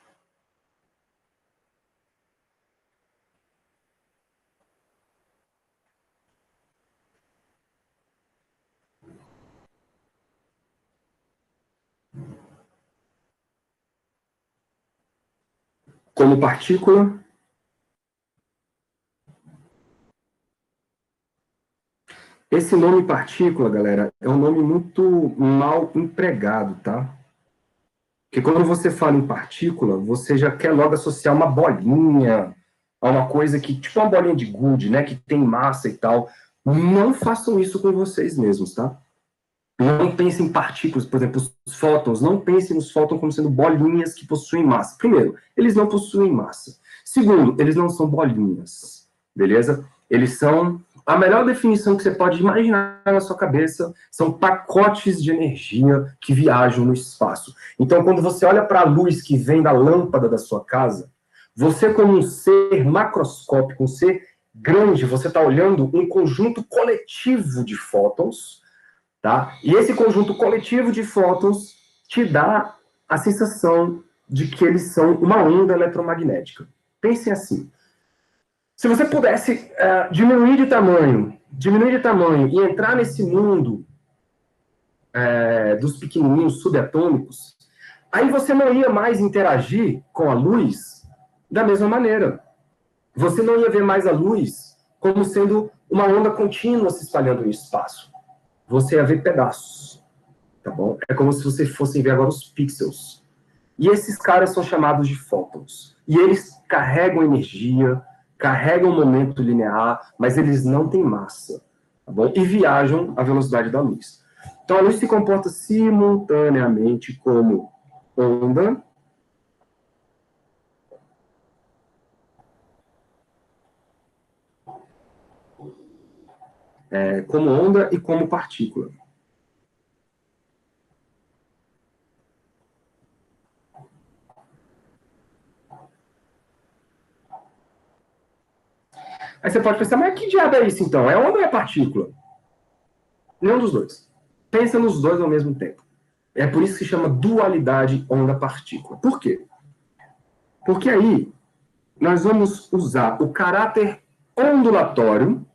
como partícula. Esse nome partícula, galera, é um nome muito mal empregado, tá? Porque quando você fala em partícula, você já quer logo associar uma bolinha a uma coisa que, tipo uma bolinha de gude, né, que tem massa e tal. Não façam isso com vocês mesmos, tá? Não pensem em partículas, por exemplo, os fótons. Não pensem nos fótons como sendo bolinhas que possuem massa. Primeiro, eles não possuem massa. Segundo, eles não são bolinhas, beleza? Eles são... A melhor definição que você pode imaginar na sua cabeça são pacotes de energia que viajam no espaço. Então, quando você olha para a luz que vem da lâmpada da sua casa, você, como um ser macroscópico, um ser grande, você está olhando um conjunto coletivo de fótons, tá? E esse conjunto coletivo de fótons te dá a sensação de que eles são uma onda eletromagnética. Pensem assim. Se você pudesse diminuir de tamanho e entrar nesse mundo dos pequenininhos subatômicos, aí você não ia mais interagir com a luz da mesma maneira. Você não ia ver mais a luz como sendo uma onda contínua se espalhando no espaço. Você ia ver pedaços, tá bom? É como se você fosse ver agora os pixels. E esses caras são chamados de fótons. E eles carregam energia, carregam momento linear, mas eles não têm massa, tá bom? E viajam à velocidade da luz. Então a luz se comporta simultaneamente como onda como onda e como partícula. Aí você pode pensar, mas que diabo é isso então? É onda ou é partícula? Nenhum dos dois. Pensa nos dois ao mesmo tempo. É por isso que se chama dualidade onda-partícula. Por quê? Porque aí nós vamos usar o caráter ondulatório.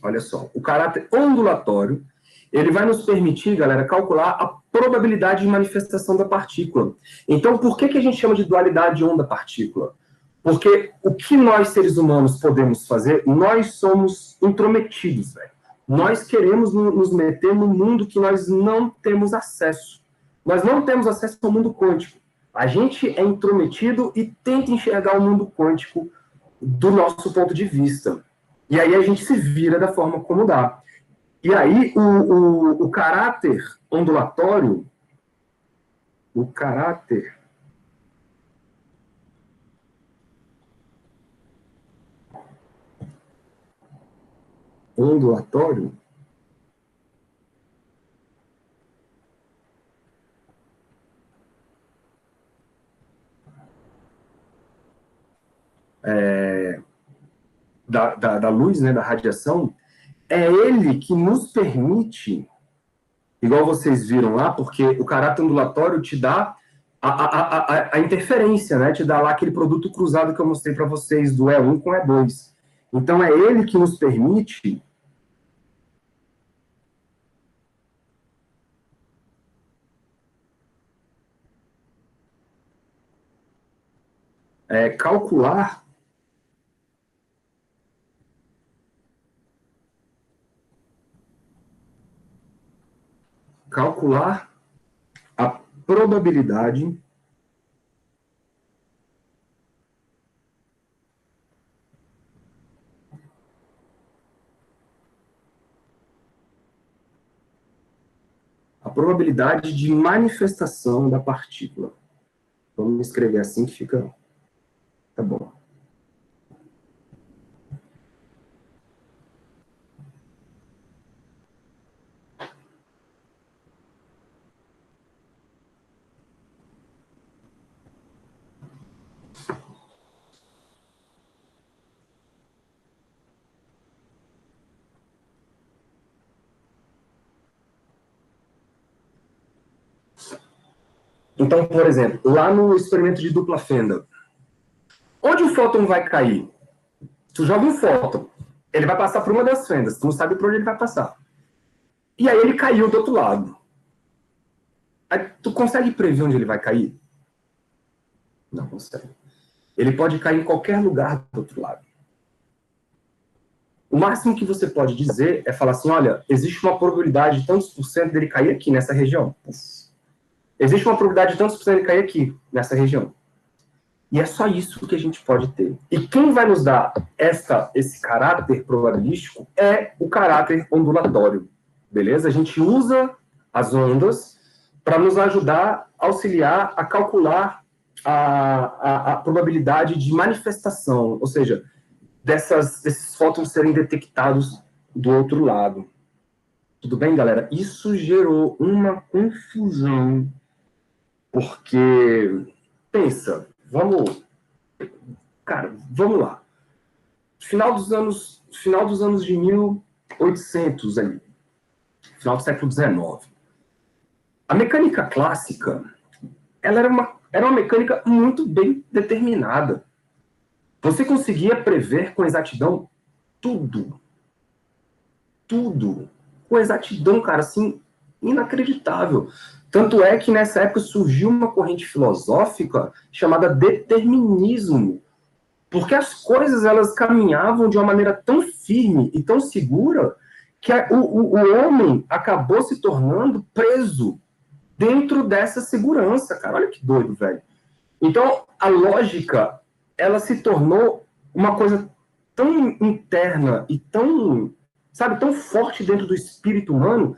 Olha só, o caráter ondulatório, ele vai nos permitir, galera, calcular a probabilidade de manifestação da partícula. Então, por que a gente chama de dualidade onda-partícula? Porque o que nós, seres humanos, podemos fazer, nós somos intrometidos, velho. Nós queremos nos meter no mundo que nós não temos acesso. Nós não temos acesso ao mundo quântico. A gente é intrometido e tenta enxergar o mundo quântico do nosso ponto de vista. E aí a gente se vira da forma como dá. E aí o caráter ondulatório, o caráter ondulatório da luz, né, da radiação, é ele que nos permite, igual vocês viram lá, porque o caráter ondulatório te dá a interferência, né? Te dá lá aquele produto cruzado que eu mostrei para vocês, do E1 com E2. Então, é ele que nos permite calcular a probabilidade de manifestação da partícula. Vamos escrever assim que fica... Tá bom. Então, por exemplo, lá no experimento de dupla fenda, onde o fóton vai cair? Tu joga um fóton, ele vai passar por uma das fendas, tu não sabe por onde ele vai passar. E aí ele caiu do outro lado. Aí, tu consegue prever onde ele vai cair? Não consegue. Ele pode cair em qualquer lugar do outro lado. O máximo que você pode dizer é falar assim, olha, existe uma probabilidade de tantos por cento dele cair aqui, nessa região. Existe uma probabilidade de tantos por cento dele cair aqui, nessa região. E é só isso que a gente pode ter. E quem vai nos dar esse caráter probabilístico é o caráter ondulatório. Beleza? A gente usa as ondas para nos ajudar, auxiliar a calcular a probabilidade de manifestação, ou seja, desses fótons serem detectados do outro lado. Tudo bem, galera? Isso gerou uma confusão, porque, pensa, vamos lá. Final dos anos de 1800, ali, final do século XIX. A mecânica clássica, ela era uma mecânica muito bem determinada. Você conseguia prever com exatidão tudo. Tudo. Com exatidão, cara, assim, inacreditável. Tanto é que nessa época surgiu uma corrente filosófica chamada determinismo. Porque as coisas, elas caminhavam de uma maneira tão firme e tão segura que o homem acabou se tornando preso dentro dessa segurança, cara. Olha que doido, velho. Então, a lógica, ela se tornou uma coisa tão interna e tão, sabe, tão forte dentro do espírito humano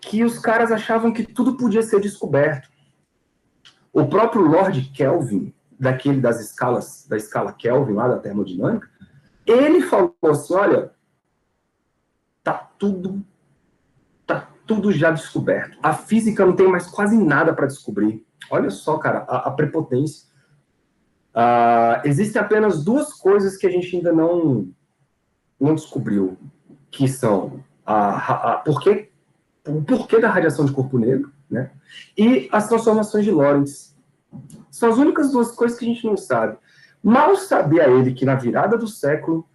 que os caras achavam que tudo podia ser descoberto. O próprio Lord Kelvin, da escala Kelvin, lá da termodinâmica, ele falou assim, olha, tá tudo já descoberto. A física não tem mais quase nada para descobrir. Olha só, cara, a prepotência. Existem apenas duas coisas que a gente ainda não descobriu, que são o porquê da radiação de corpo negro, né? E as transformações de Lorentz. São as únicas duas coisas que a gente não sabe. Mal sabia ele que na virada do século,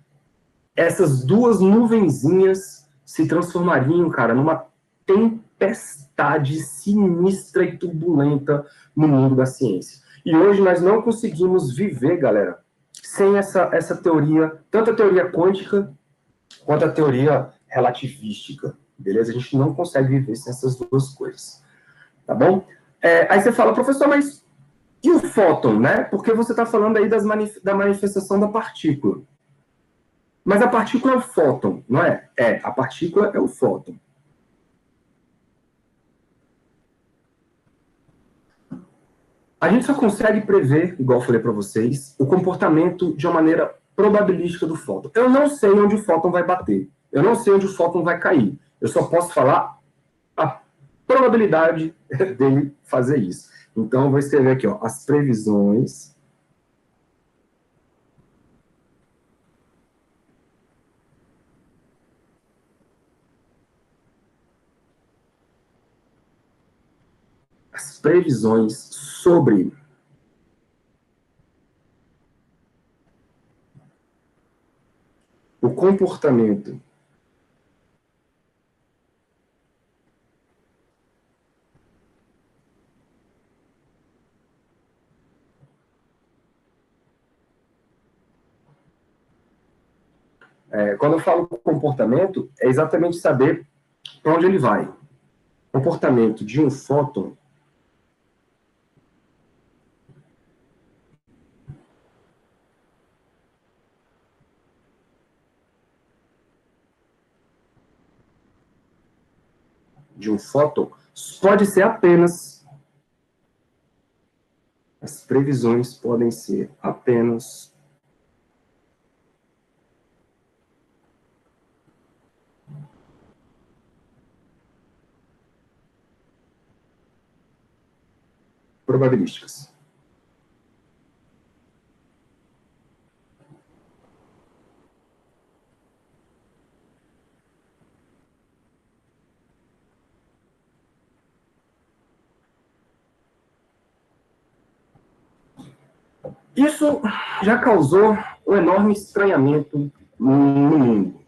essas duas nuvenzinhas se transformariam, cara, numa tempestade sinistra e turbulenta no mundo da ciência. E hoje nós não conseguimos viver, galera, sem essa teoria, tanto a teoria quântica quanto a teoria relativística, beleza? A gente não consegue viver sem essas duas coisas, tá bom? Aí você fala, professor, mas e o fóton, né? Porque você está falando aí da manifestação da partícula. Mas a partícula é o fóton, não é? A partícula é o fóton. A gente só consegue prever, igual eu falei para vocês, o comportamento de uma maneira probabilística do fóton. Eu não sei onde o fóton vai bater. Eu não sei onde o fóton vai cair. Eu só posso falar a probabilidade dele fazer isso. Então, eu vou escrever aqui, ó, as previsões sobre o comportamento quando eu falo comportamento, é exatamente saber para onde ele vai. Comportamento de um fóton pode ser apenas, as previsões podem ser apenas probabilísticas. Isso já causou um enorme estranhamento no mundo.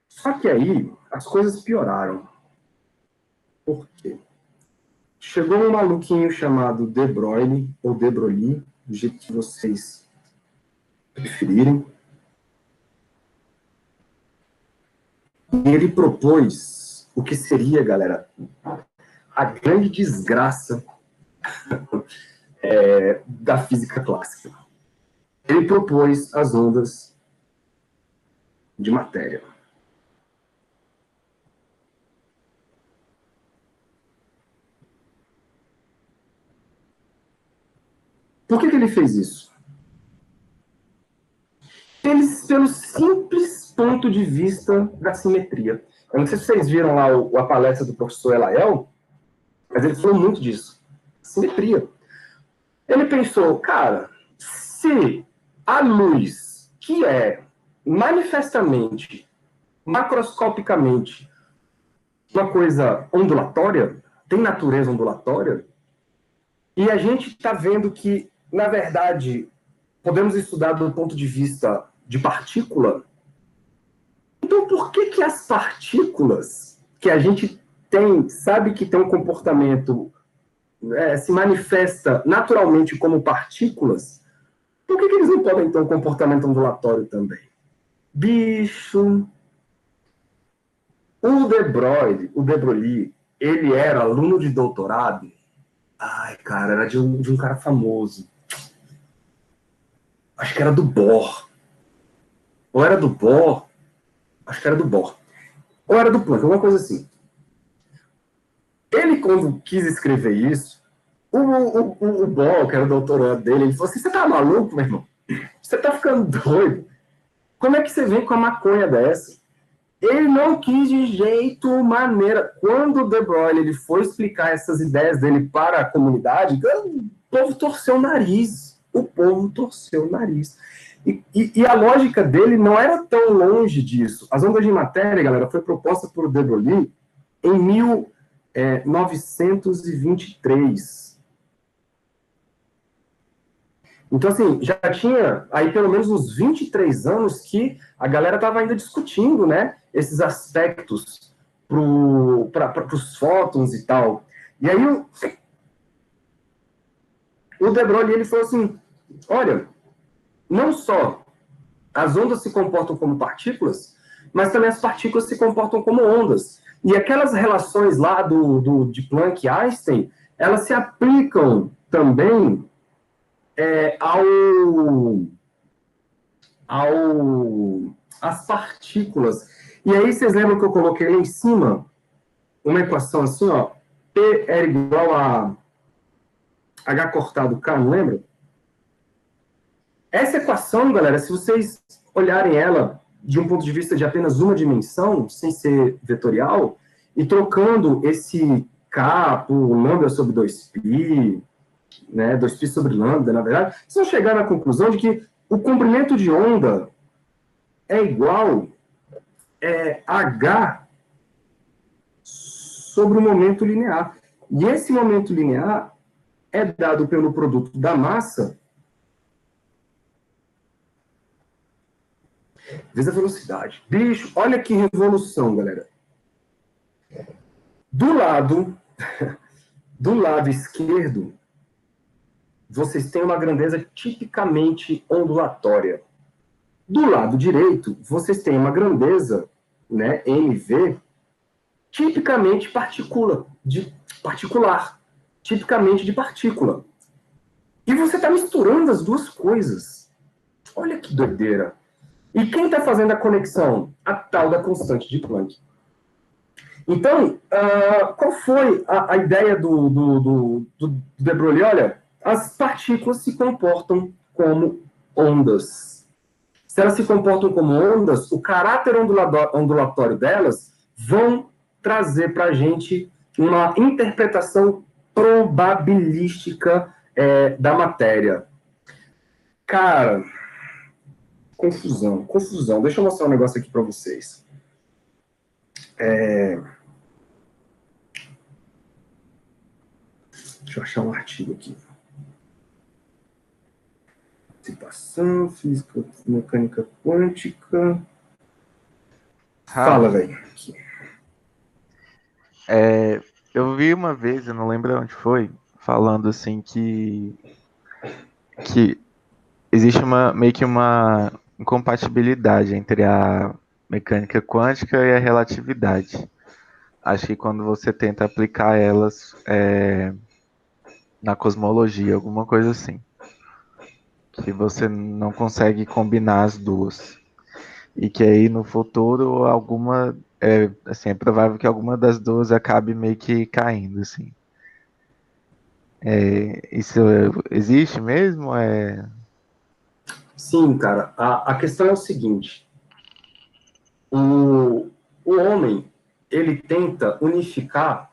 Só que aí as coisas pioraram. Por quê? Chegou um maluquinho chamado De Broglie, ou De Broglie, do jeito que vocês preferirem. E ele propôs o que seria, galera, a grande desgraça da física clássica. Ele propôs as ondas de matéria. Por que ele fez isso? Pelo simples ponto de vista da simetria. Eu não sei se vocês viram lá a palestra do professor Elael, mas ele falou muito disso. Simetria. Ele pensou, cara, se a luz, que é manifestamente, macroscopicamente, uma coisa ondulatória, tem natureza ondulatória, e a gente está vendo que, na verdade, podemos estudar do ponto de vista de partícula. Então, por que as partículas que a gente sabe que tem um comportamento, se manifesta naturalmente como partículas, por que eles não podem ter um comportamento ondulatório também? Bicho! O De Broglie, ele era aluno de doutorado. Ai, cara, era de um cara famoso. Acho que era do Bohr. Ou era do Bohr? Acho que era do Bohr. Ou era do Planck, alguma coisa assim. Ele, quando quis escrever isso, o Bohr, que era o doutorando dele, ele falou assim, você tá maluco, meu irmão? Você tá ficando doido? Como é que você vem com a maconha dessa? Ele não quis de jeito maneira. Quando o De Broglie ele foi explicar essas ideias dele para a comunidade, o povo torceu o nariz. O povo torceu o nariz. E a lógica dele não era tão longe disso. As ondas de matéria, galera, foi proposta por De Broglie em 1923. Então, assim, já tinha aí pelo menos uns 23 anos que a galera estava ainda discutindo, né, esses aspectos para os fótons e tal. E aí o De Broglie, ele falou assim, olha, não só as ondas se comportam como partículas, mas também as partículas se comportam como ondas. E aquelas relações lá de Planck e Einstein, elas se aplicam também às partículas. E aí vocês lembram que eu coloquei lá em cima uma equação assim, ó, P era igual a H cortado K, não lembra? Essa equação, galera, se vocês olharem ela de um ponto de vista de apenas uma dimensão, sem ser vetorial, e trocando esse K por lambda sobre 2π, né, 2π sobre lambda, na verdade, vocês vão chegar na conclusão de que o comprimento de onda é igual H sobre o momento linear. E esse momento linear é dado pelo produto da massa vezes a velocidade. Bicho, olha que revolução, galera. Do lado esquerdo, vocês têm uma grandeza tipicamente ondulatória. Do lado direito, vocês têm uma grandeza, né, MV, tipicamente particular, tipicamente de partícula. E você está misturando as duas coisas. Olha que doideira. E quem está fazendo a conexão? A tal da constante de Planck. Então, qual foi a ideia do De Broglie? Olha, as partículas se comportam como ondas. Se elas se comportam como ondas, o caráter ondulatório delas vão trazer para a gente uma interpretação probabilística da matéria. Cara, confusão. Deixa eu mostrar um negócio aqui para vocês. Deixa eu achar um artigo aqui. Participação, física, mecânica quântica. Fala, velho. Eu vi uma vez, eu não lembro onde foi, falando assim que existe meio que uma incompatibilidade entre a mecânica quântica e a relatividade. Acho que quando você tenta aplicar elas na cosmologia, alguma coisa assim, que você não consegue combinar as duas. E que aí no futuro é provável que alguma das duas acabe meio que caindo, assim. Isso existe mesmo? Sim, cara. A questão é o seguinte. O homem, ele tenta unificar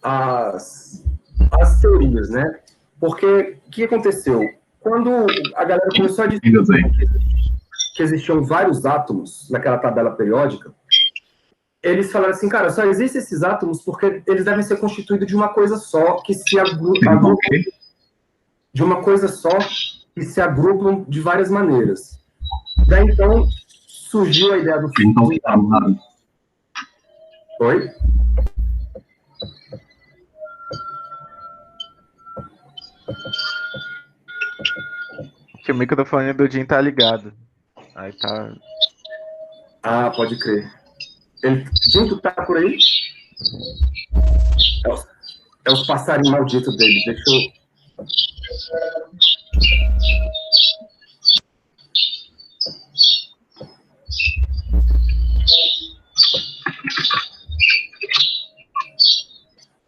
as teorias, né? Porque o que aconteceu? Quando a galera começou a dizer que existiam vários átomos naquela tabela periódica, eles falaram assim, cara, só existem esses átomos porque eles devem ser constituídos de uma coisa só, que se agrupam de uma coisa só, que se agrupam de várias maneiras. Daí, então, surgiu a ideia do... Oi? Que o microfone do Jim tá ligado. Aí tá... Ah, pode crer. Jim, tu tá por aí? É os passarinhos malditos dele. Deixa eu...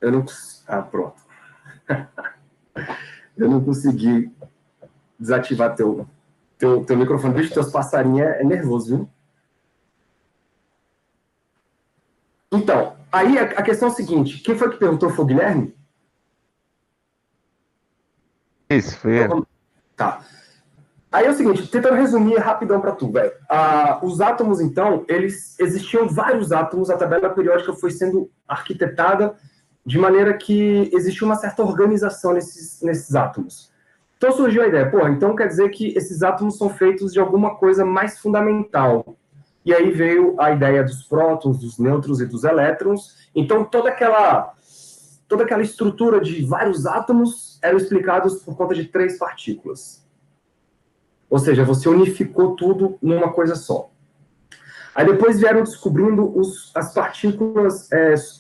Eu não... Ah, pronto. Eu não consegui desativar teu microfone. Bicho, teus passarinhos é nervoso, viu? Então, aí a questão é a seguinte, quem foi que perguntou? Foi o Guilherme? Isso, foi eu. Tá. Aí é o seguinte, tentando resumir rapidão para tu, velho. Os átomos, então, eles existiam vários átomos, a tabela periódica foi sendo arquitetada de maneira que existia uma certa organização nesses átomos. Então surgiu a ideia, então quer dizer que esses átomos são feitos de alguma coisa mais fundamental. E aí veio a ideia dos prótons, dos nêutrons e dos elétrons. Então toda aquela estrutura de vários átomos eram explicados por conta de 3 partículas. Ou seja, você unificou tudo numa coisa só. Aí depois vieram descobrindo as partículas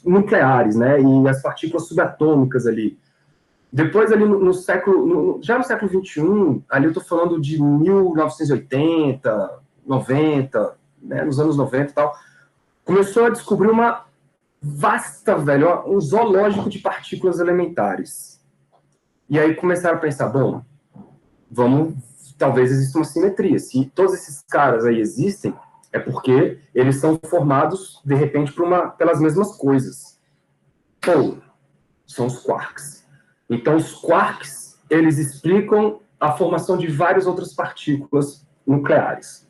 nucleares, né? E as partículas subatômicas ali. Depois ali já no século XXI, ali eu estou falando de 1980, 90, né? Nos anos 90 e tal, começou a descobrir uma vasta, velho, um zoológico de partículas elementares. E aí começaram a pensar, bom, talvez exista uma simetria. Se todos esses caras aí existem, é porque eles são formados, de repente, pelas mesmas coisas. São os quarks. Então, os quarks, eles explicam a formação de várias outras partículas nucleares.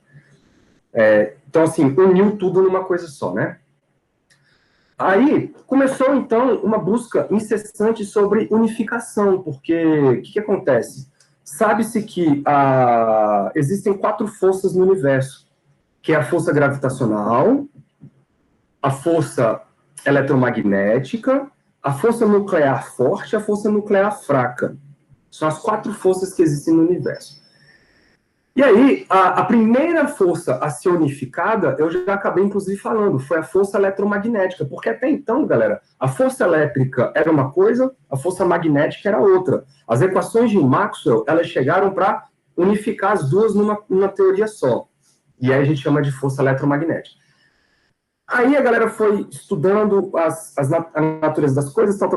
Então, assim, uniu tudo numa coisa só, né? Aí, começou, então, uma busca incessante sobre unificação, porque o que acontece? Sabe-se que existem 4 forças no universo, que é a força gravitacional, a força eletromagnética, a força nuclear forte e a força nuclear fraca. São as 4 forças que existem no universo. E aí, a primeira força a ser unificada, eu já acabei, inclusive, falando, foi a força eletromagnética, porque até então, galera, a força elétrica era uma coisa, a força magnética era outra. As equações de Maxwell, elas chegaram para unificar as duas numa teoria só. E aí a gente chama de força eletromagnética. Aí a galera foi estudando a natureza das coisas, tal.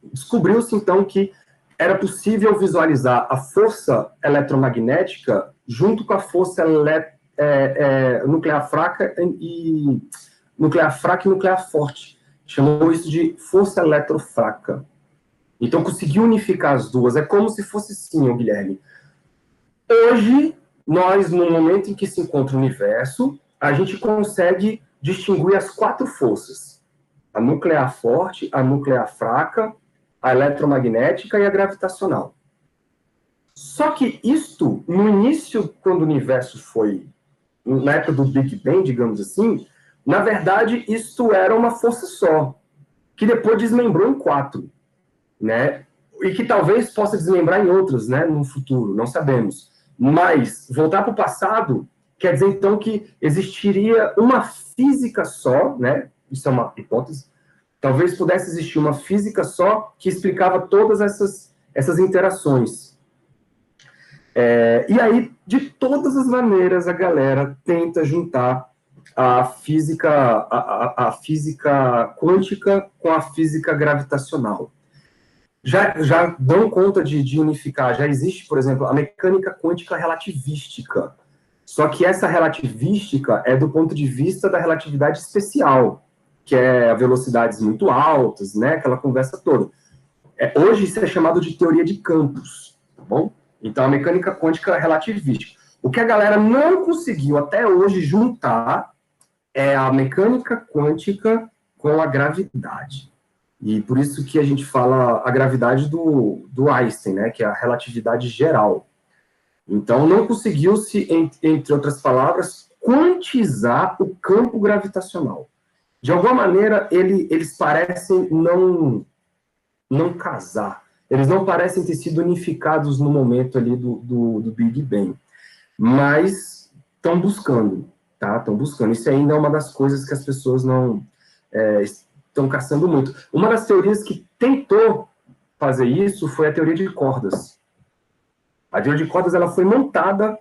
Descobriu-se, então, que era possível visualizar a força eletromagnética junto com a força nuclear fraca e nuclear forte. Chamou isso de força eletrofraca. Então, conseguiu unificar as duas. É como se fosse sim, Guilherme. Hoje, nós, no momento em que se encontra o universo, a gente consegue distinguir as 4 forças. A nuclear forte, a nuclear fraca, a eletromagnética e a gravitacional. Só que isto, no início, quando o universo foi, na época do Big Bang, digamos assim, na verdade, isto era uma força só, que depois desmembrou em 4, né? E que talvez possa desmembrar em outras, né, no futuro, não sabemos. Mas, voltar para o passado, quer dizer, então, que existiria uma física só, né? Isso é uma hipótese. Talvez pudesse existir uma física só que explicava todas essas interações. E aí, de todas as maneiras, a galera tenta juntar a física quântica com a física gravitacional. Já dão conta de unificar. Já existe, por exemplo, a mecânica quântica relativística. Só que essa relativística é do ponto de vista da relatividade especial, que é a velocidades muito altas, né? Aquela conversa toda. Hoje isso é chamado de teoria de campos, tá bom? Então, a mecânica quântica relativística. O que a galera não conseguiu até hoje juntar é a mecânica quântica com a gravidade. E por isso que a gente fala a gravidade do Einstein, né? Que é a relatividade geral. Então, não conseguiu-se, entre outras palavras, quantizar o campo gravitacional. De alguma maneira, eles parecem não casar. Eles não parecem ter sido unificados no momento ali do Big Bang. Mas estão buscando, tá? Estão buscando. Isso ainda é uma das coisas que as pessoas não estão caçando muito. Uma das teorias que tentou fazer isso foi a teoria de cordas. A teoria de cordas ela foi montada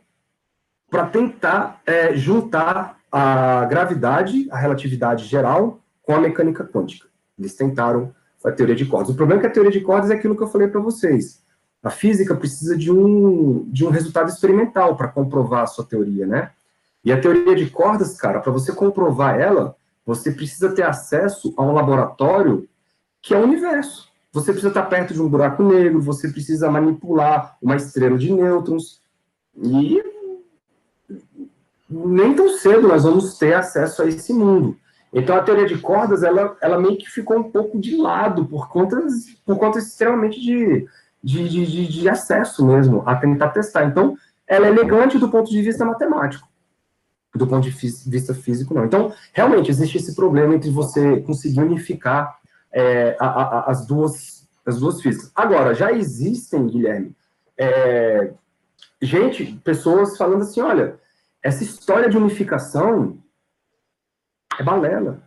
para tentar juntar a gravidade, a relatividade geral, com a mecânica quântica. Eles tentaram a teoria de cordas. O problema é que a teoria de cordas é aquilo que eu falei para vocês. A física precisa de um resultado experimental para comprovar a sua teoria, né? E a teoria de cordas, cara, para você comprovar ela, Você precisa ter acesso a um laboratório que é o universo. Você precisa estar perto de um buraco negro, você precisa manipular uma estrela de nêutrons, e nem tão cedo nós vamos ter acesso a esse mundo. Então, a teoria de cordas, ela meio que ficou um pouco de lado, por conta extremamente de acesso mesmo, a tentar testar. Então, ela é elegante do ponto de vista matemático. Do ponto de vista físico, não. Então, realmente, existe esse problema entre você conseguir unificar as duas físicas. Agora, já existem, Guilherme, pessoas falando assim, olha, essa história de unificação é balela.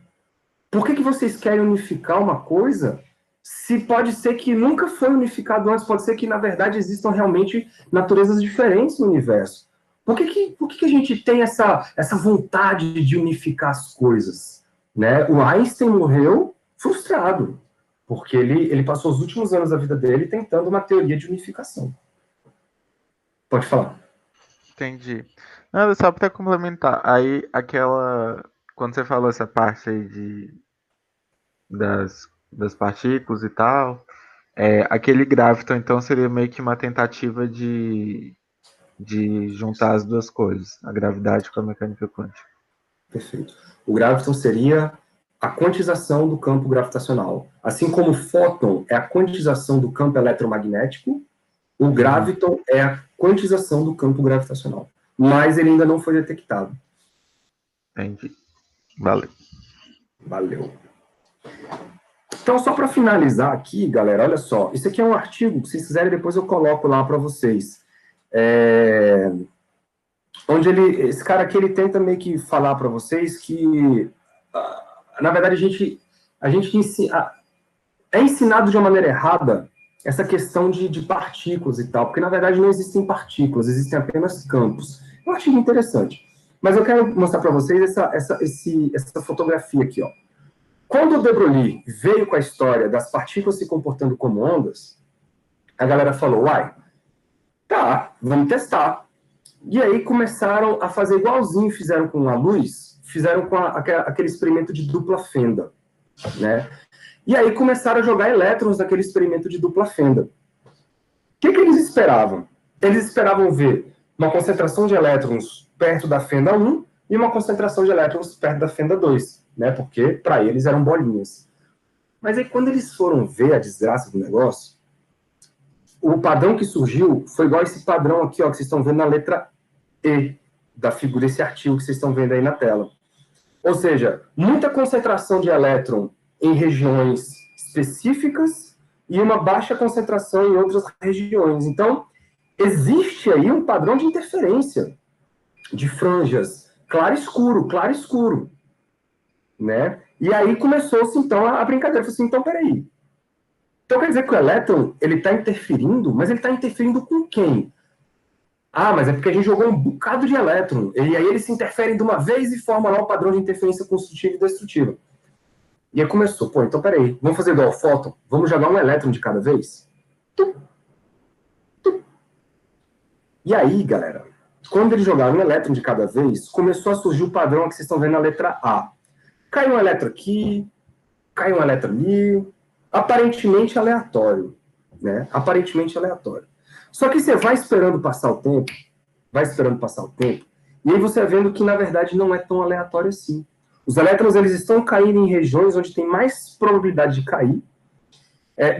Por que vocês querem unificar uma coisa se pode ser que nunca foi unificado antes? Pode ser que, na verdade, existam realmente naturezas diferentes no universo. Por que a gente tem essa vontade de unificar as coisas? Né? O Einstein morreu frustrado, porque ele passou os últimos anos da vida dele tentando uma teoria de unificação. Pode falar. Entendi. Nada, só para complementar. Aí, quando você falou essa parte aí das partículas e tal, aquele graviton, então, seria meio que uma tentativa de juntar as duas coisas, a gravidade com a mecânica quântica. Perfeito. O graviton seria a quantização do campo gravitacional. Assim como o fóton é a quantização do campo eletromagnético, o graviton é a quantização do campo gravitacional. Mas ele ainda não foi detectado. Entendi. Valeu. Então, só para finalizar aqui, galera, olha só. Isso aqui é um artigo, se vocês quiserem, depois eu coloco lá para vocês. Onde esse cara aqui, ele tenta meio que falar para vocês que, na verdade, a gente é ensinado de uma maneira errada essa questão de partículas e tal, porque, na verdade, não existem partículas, existem apenas campos. Eu achei interessante. Mas eu quero mostrar para vocês essa fotografia aqui, ó. Quando o de Broglie veio com a história das partículas se comportando como ondas, a galera falou, uai, tá, vamos testar. E aí começaram a fazer igualzinho fizeram com a luz, fizeram com aquele experimento de dupla fenda, né? E aí começaram a jogar elétrons naquele experimento de dupla fenda. O que eles esperavam? Eles esperavam ver uma concentração de elétrons perto da fenda 1 e uma concentração de elétrons perto da fenda 2, né? Porque para eles eram bolinhas. Mas aí quando eles foram ver a desgraça do negócio, o padrão que surgiu foi igual esse padrão aqui, ó, que vocês estão vendo na letra E da figura desse artigo que vocês estão vendo aí na tela. Ou seja, muita concentração de elétron em regiões específicas e uma baixa concentração em outras regiões. Então, existe aí um padrão de interferência, de franjas, claro escuro, né? E aí começou-se, então, a brincadeira. Falei assim, então, peraí. Então, quer dizer que o elétron, ele está interferindo, mas ele está interferindo com quem? Ah, mas é porque a gente jogou um bocado de elétron, e aí eles se interferem de uma vez e formam lá o padrão de interferência construtiva e destrutiva. E aí começou, pô, então peraí, vamos fazer igual ao fóton? Vamos jogar um elétron de cada vez? Tum, tum. E aí, galera, quando eles jogaram um elétron de cada vez, começou a surgir o padrão que vocês estão vendo na letra A. Cai um elétron aqui, cai um elétron ali, aparentemente aleatório, né? Aparentemente aleatório. Só que você vai esperando passar o tempo, e aí você vai vendo que, na verdade, não é tão aleatório assim. Os elétrons, eles estão caindo em regiões onde tem mais probabilidade de cair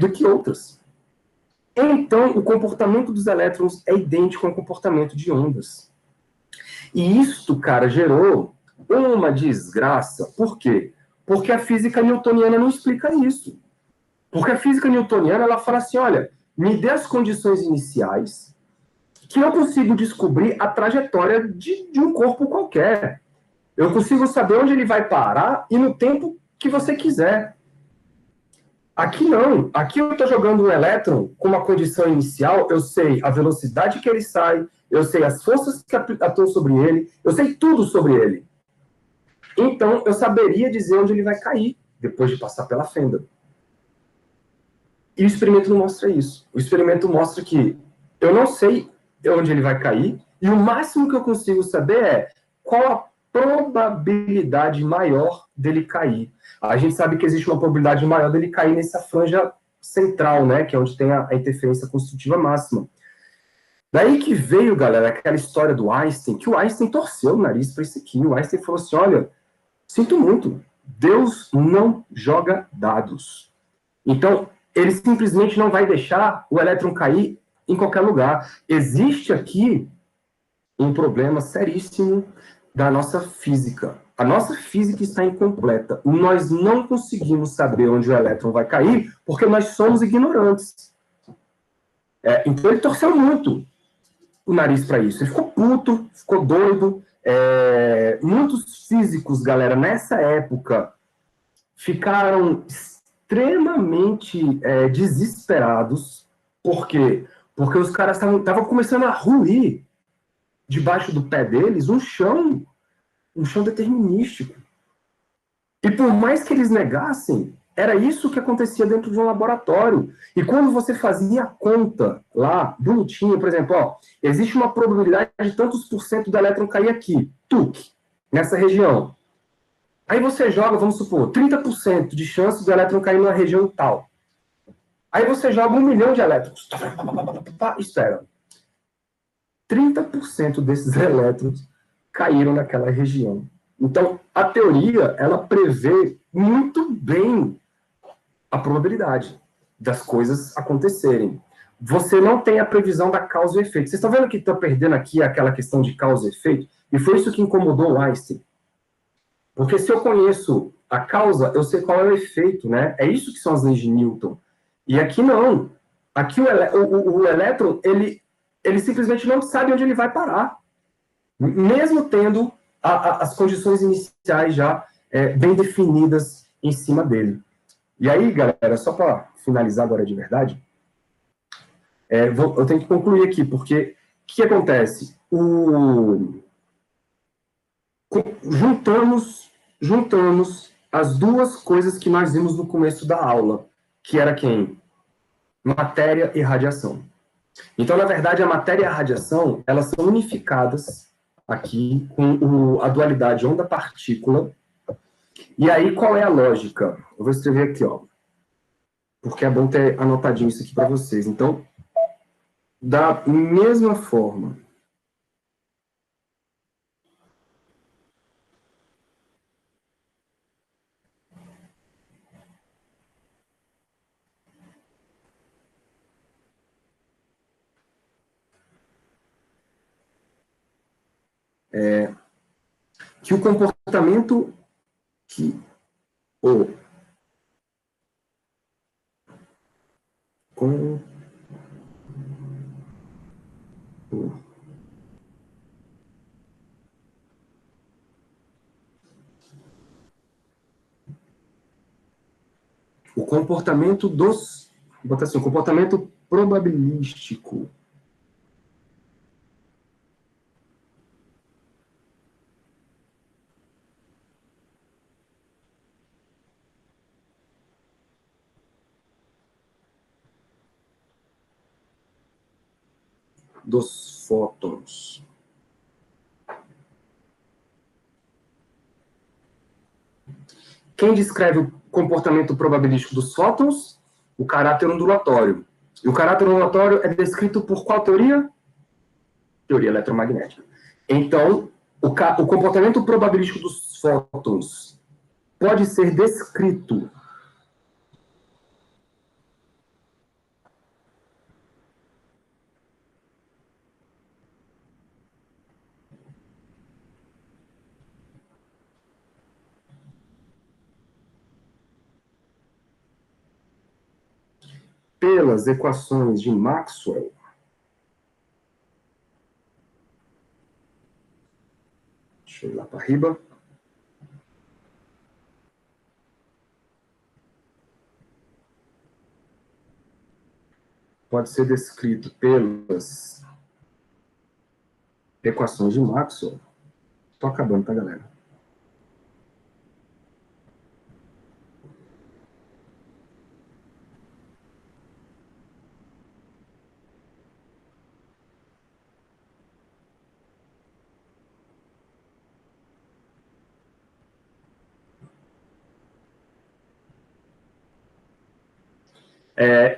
do que outras. Então, o comportamento dos elétrons é idêntico ao comportamento de ondas. E isto, cara, gerou uma desgraça. Por quê? Porque a física newtoniana não explica isso. Porque a física newtoniana, ela fala assim, olha, me dê as condições iniciais que eu consigo descobrir a trajetória de um corpo qualquer. Eu consigo saber onde ele vai parar e no tempo que você quiser. Aqui não. Aqui eu estou jogando um elétron com uma condição inicial, eu sei a velocidade que ele sai, eu sei as forças que atuam sobre ele, eu sei tudo sobre ele. Então, eu saberia dizer onde ele vai cair depois de passar pela fenda. E o experimento não mostra isso. O experimento mostra que eu não sei onde ele vai cair, e o máximo que eu consigo saber é qual probabilidade maior dele cair. A gente sabe que existe uma probabilidade maior dele cair nessa franja central, né, que é onde tem a interferência construtiva máxima. Daí que veio, galera, aquela história do Einstein, que o Einstein torceu o nariz para isso aqui. O Einstein falou assim, olha, sinto muito, Deus não joga dados. Então, ele simplesmente não vai deixar o elétron cair em qualquer lugar. Existe aqui um problema seríssimo da nossa física. A nossa física está incompleta. Nós não conseguimos saber onde o elétron vai cair porque nós somos ignorantes. Então ele torceu muito o nariz para isso. Ele ficou puto, ficou doido. Muitos físicos, galera, nessa época, ficaram extremamente desesperados. Por quê? Porque os caras estavam começando a ruir debaixo do pé deles um chão determinístico. E por mais que eles negassem, era isso que acontecia dentro de um laboratório. E quando você fazia a conta lá, bonitinho, por exemplo, ó, existe uma probabilidade de tantos por cento do elétron cair aqui, tuc, nessa região. Aí você joga, vamos supor, 30% de chance do elétron cair numa região tal. Aí você joga 1 milhão de elétrons. Espera. 30% desses elétrons caíram naquela região. Então, a teoria, ela prevê muito bem a probabilidade das coisas acontecerem. Você não tem a previsão da causa e efeito. Vocês estão vendo que está perdendo aqui aquela questão de causa e efeito? E foi isso que incomodou o Einstein. Porque se eu conheço a causa, eu sei qual é o efeito, né? É isso que são as leis de Newton. E aqui não. Aqui o elétron, ele simplesmente não sabe onde ele vai parar. Mesmo tendo as condições iniciais já bem definidas em cima dele. E aí, galera, só para finalizar agora de verdade, eu tenho que concluir aqui, porque o que acontece? Juntamos as duas coisas que nós vimos no começo da aula, que era quem? Matéria e radiação. Então, na verdade, a matéria e a radiação, elas são unificadas aqui com a dualidade onda-partícula. E aí, qual é a lógica? Eu vou escrever aqui, ó, porque é bom ter anotadinho isso aqui para vocês. Então, da mesma forma que o comportamento que o com o comportamento vou botar assim, o comportamento probabilístico dos fótons. Quem descreve o comportamento probabilístico dos fótons? O caráter ondulatório. E o caráter ondulatório é descrito por qual teoria? Teoria eletromagnética. Então, o comportamento probabilístico dos fótons pode ser descrito pelas equações de Maxwell. Deixa eu ir lá para riba. Pode ser descrito pelas equações de Maxwell. Estou acabando, tá, galera?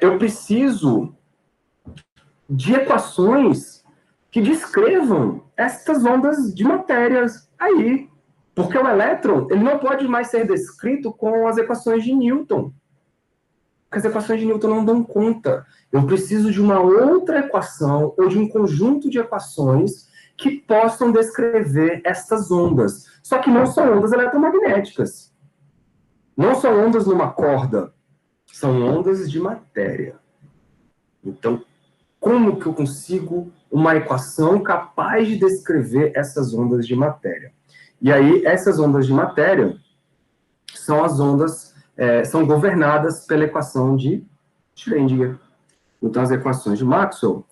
Eu preciso de equações que descrevam estas ondas de matérias aí. Porque o elétron ele não pode mais ser descrito com as equações de Newton. Porque as equações de Newton não dão conta. Eu preciso de uma outra equação ou de um conjunto de equações que possam descrever estas ondas. Só que não são ondas eletromagnéticas. Não são ondas numa corda. São ondas de matéria. Então, como que eu consigo uma equação capaz de descrever essas ondas de matéria? E aí, essas ondas de matéria são as ondas, são governadas pela equação de Schrödinger. Então, as equações de Maxwell,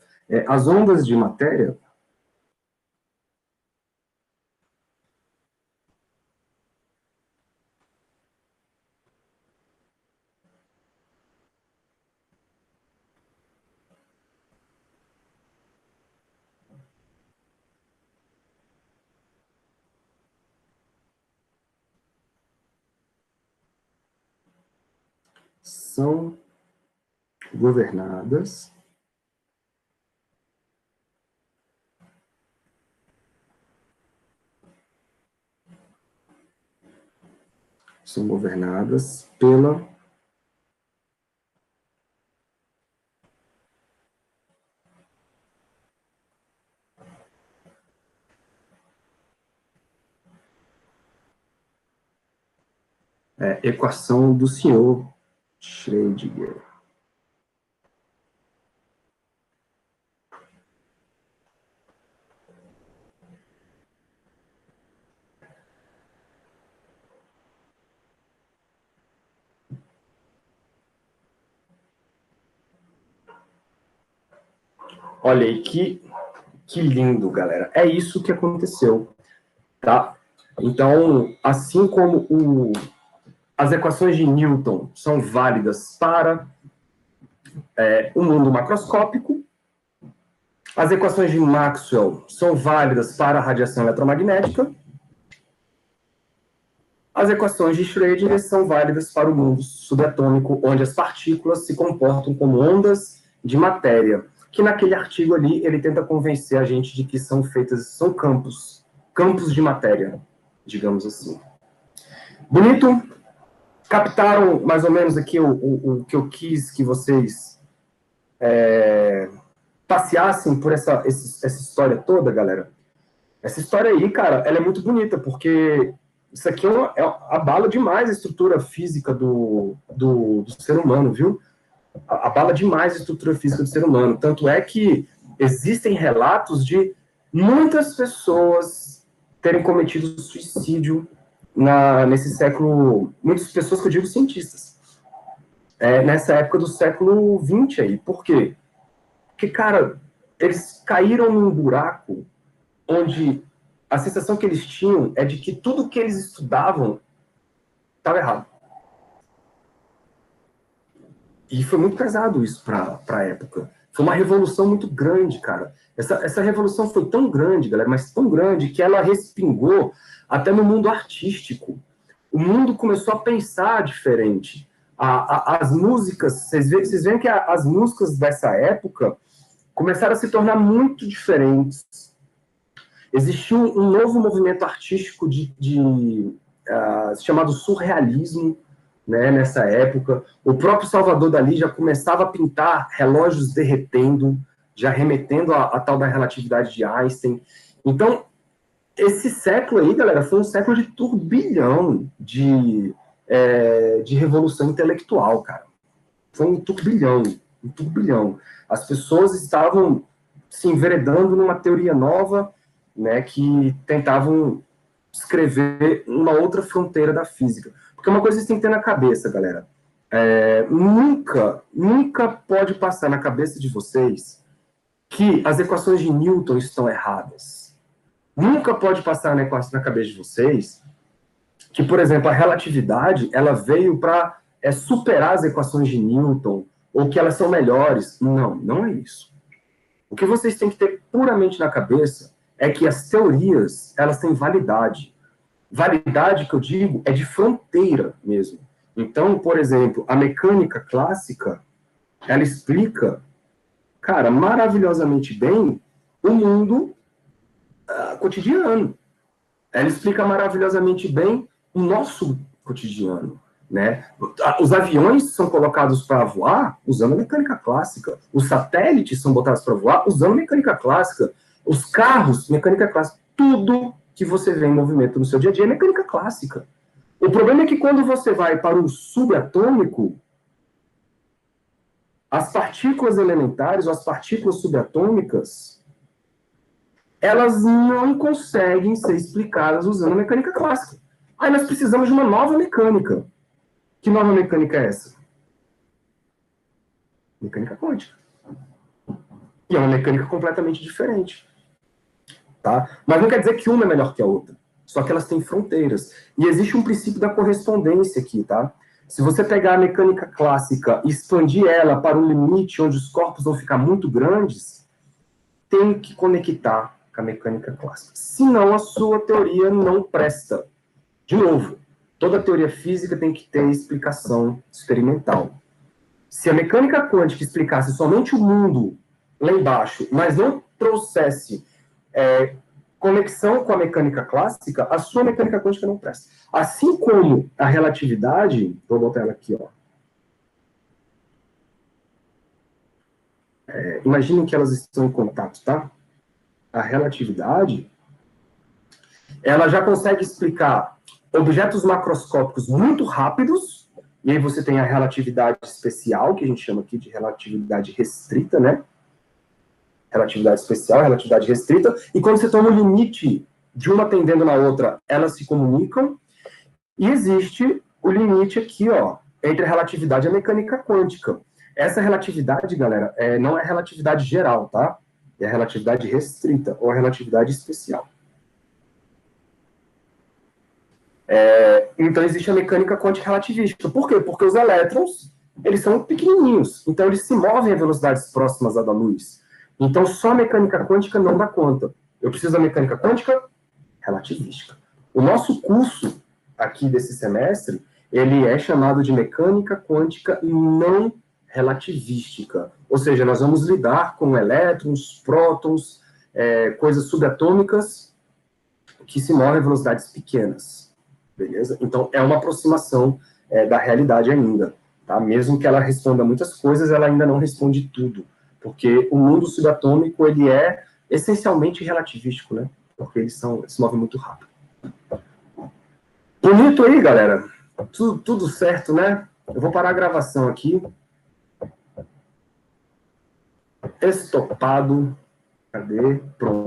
as ondas de matéria são governadas pela equação do senhor Schrödinger. Olha aí, que lindo, galera. É isso que aconteceu, tá? Então, assim como as equações de Newton são válidas para o mundo macroscópico, as equações de Maxwell são válidas para a radiação eletromagnética, as equações de Schrödinger são válidas para o mundo subatômico, onde as partículas se comportam como ondas de matéria, que naquele artigo ali ele tenta convencer a gente de que são campos de matéria, digamos assim. Bonito? Captaram mais ou menos aqui o que eu quis que vocês passeassem por essa história toda, galera? Essa história aí, cara, ela é muito bonita, porque isso aqui abala demais a estrutura física do ser humano, viu? Abala demais a estrutura física do ser humano. Tanto é que existem relatos de muitas pessoas terem cometido suicídio nesse século, muitas pessoas que eu digo cientistas, nessa época do século XX aí. Por quê? Porque, cara, eles caíram num buraco onde a sensação que eles tinham é de que tudo que eles estudavam estava errado. E foi muito pesado isso para a época. Foi uma revolução muito grande, cara. Essa revolução foi tão grande, galera, mas tão grande, que ela respingou até no mundo artístico. O mundo começou a pensar diferente. As músicas, vocês veem que as músicas dessa época começaram a se tornar muito diferentes. Existiu um novo movimento artístico chamado surrealismo, né, nessa época. O próprio Salvador Dalí já começava a pintar relógios derretendo, já remetendo à tal da relatividade de Einstein. Então, esse século aí, galera, foi um século de turbilhão de revolução intelectual, cara. Foi um turbilhão, um turbilhão. As pessoas estavam se enveredando numa teoria nova, né, que tentavam escrever uma outra fronteira da física. Porque uma coisa que vocês têm que ter na cabeça, galera, nunca pode passar na cabeça de vocês que as equações de Newton estão erradas. Nunca pode passar na cabeça de vocês que, por exemplo, a relatividade ela veio para superar as equações de Newton, ou que elas são melhores. Não, não é isso. O que vocês têm que ter puramente na cabeça é que as teorias, elas têm validade. Validade, que eu digo, é de fronteira mesmo. Então, por exemplo, a mecânica clássica, ela explica, cara, maravilhosamente bem o mundo cotidiano. Ela explica maravilhosamente bem o nosso cotidiano, né? Os aviões são colocados para voar usando a mecânica clássica. Os satélites são botados para voar usando a mecânica clássica. Os carros, mecânica clássica. Tudo que você vê em movimento no seu dia a dia é mecânica clássica. O problema é que quando você vai para o subatômico, as partículas elementares ou as partículas subatômicas, elas não conseguem ser explicadas usando a mecânica clássica. Aí nós precisamos de uma nova mecânica. Que nova mecânica é essa? Mecânica quântica. E é uma mecânica completamente diferente. Tá? Mas não quer dizer que uma é melhor que a outra. Só que elas têm fronteiras. E existe um princípio da correspondência aqui, tá? Se você pegar a mecânica clássica e expandir ela para um limite onde os corpos vão ficar muito grandes, tem que conectar com a mecânica clássica. Senão a sua teoria não presta. De novo, toda teoria física tem que ter explicação experimental. Se a mecânica quântica explicasse somente o mundo lá embaixo, mas não trouxesse conexão com a mecânica clássica, a sua mecânica quântica não presta. Assim como a relatividade, vou botar ela aqui, ó. Imaginem que elas estão em contato, tá? A relatividade, ela já consegue explicar objetos macroscópicos muito rápidos, e aí você tem a relatividade especial, que a gente chama aqui de relatividade restrita, né? Relatividade especial, relatividade restrita, e quando você toma o limite de uma tendendo na outra, elas se comunicam, e existe o limite aqui, ó, entre a relatividade e a mecânica quântica. Essa relatividade, galera, não é relatividade geral, tá? É a relatividade restrita, ou a relatividade especial. Então, existe a mecânica quântica relativística. Por quê? Porque os elétrons, eles são pequenininhos, então eles se movem a velocidades próximas à da luz. Então, só a mecânica quântica não dá conta. Eu preciso da mecânica quântica relativística. O nosso curso aqui desse semestre, ele é chamado de mecânica quântica não relativística. Ou seja, nós vamos lidar com elétrons, prótons, coisas subatômicas que se movem a velocidades pequenas. Beleza? Então, é uma aproximação da realidade ainda. Tá? Mesmo que ela responda muitas coisas, ela ainda não responde tudo. Porque o mundo subatômico, ele é essencialmente relativístico, né? Porque eles se movem muito rápido. Bonito aí, galera? Tudo certo, né? Eu vou parar a gravação aqui. Estopado. Cadê? Pronto.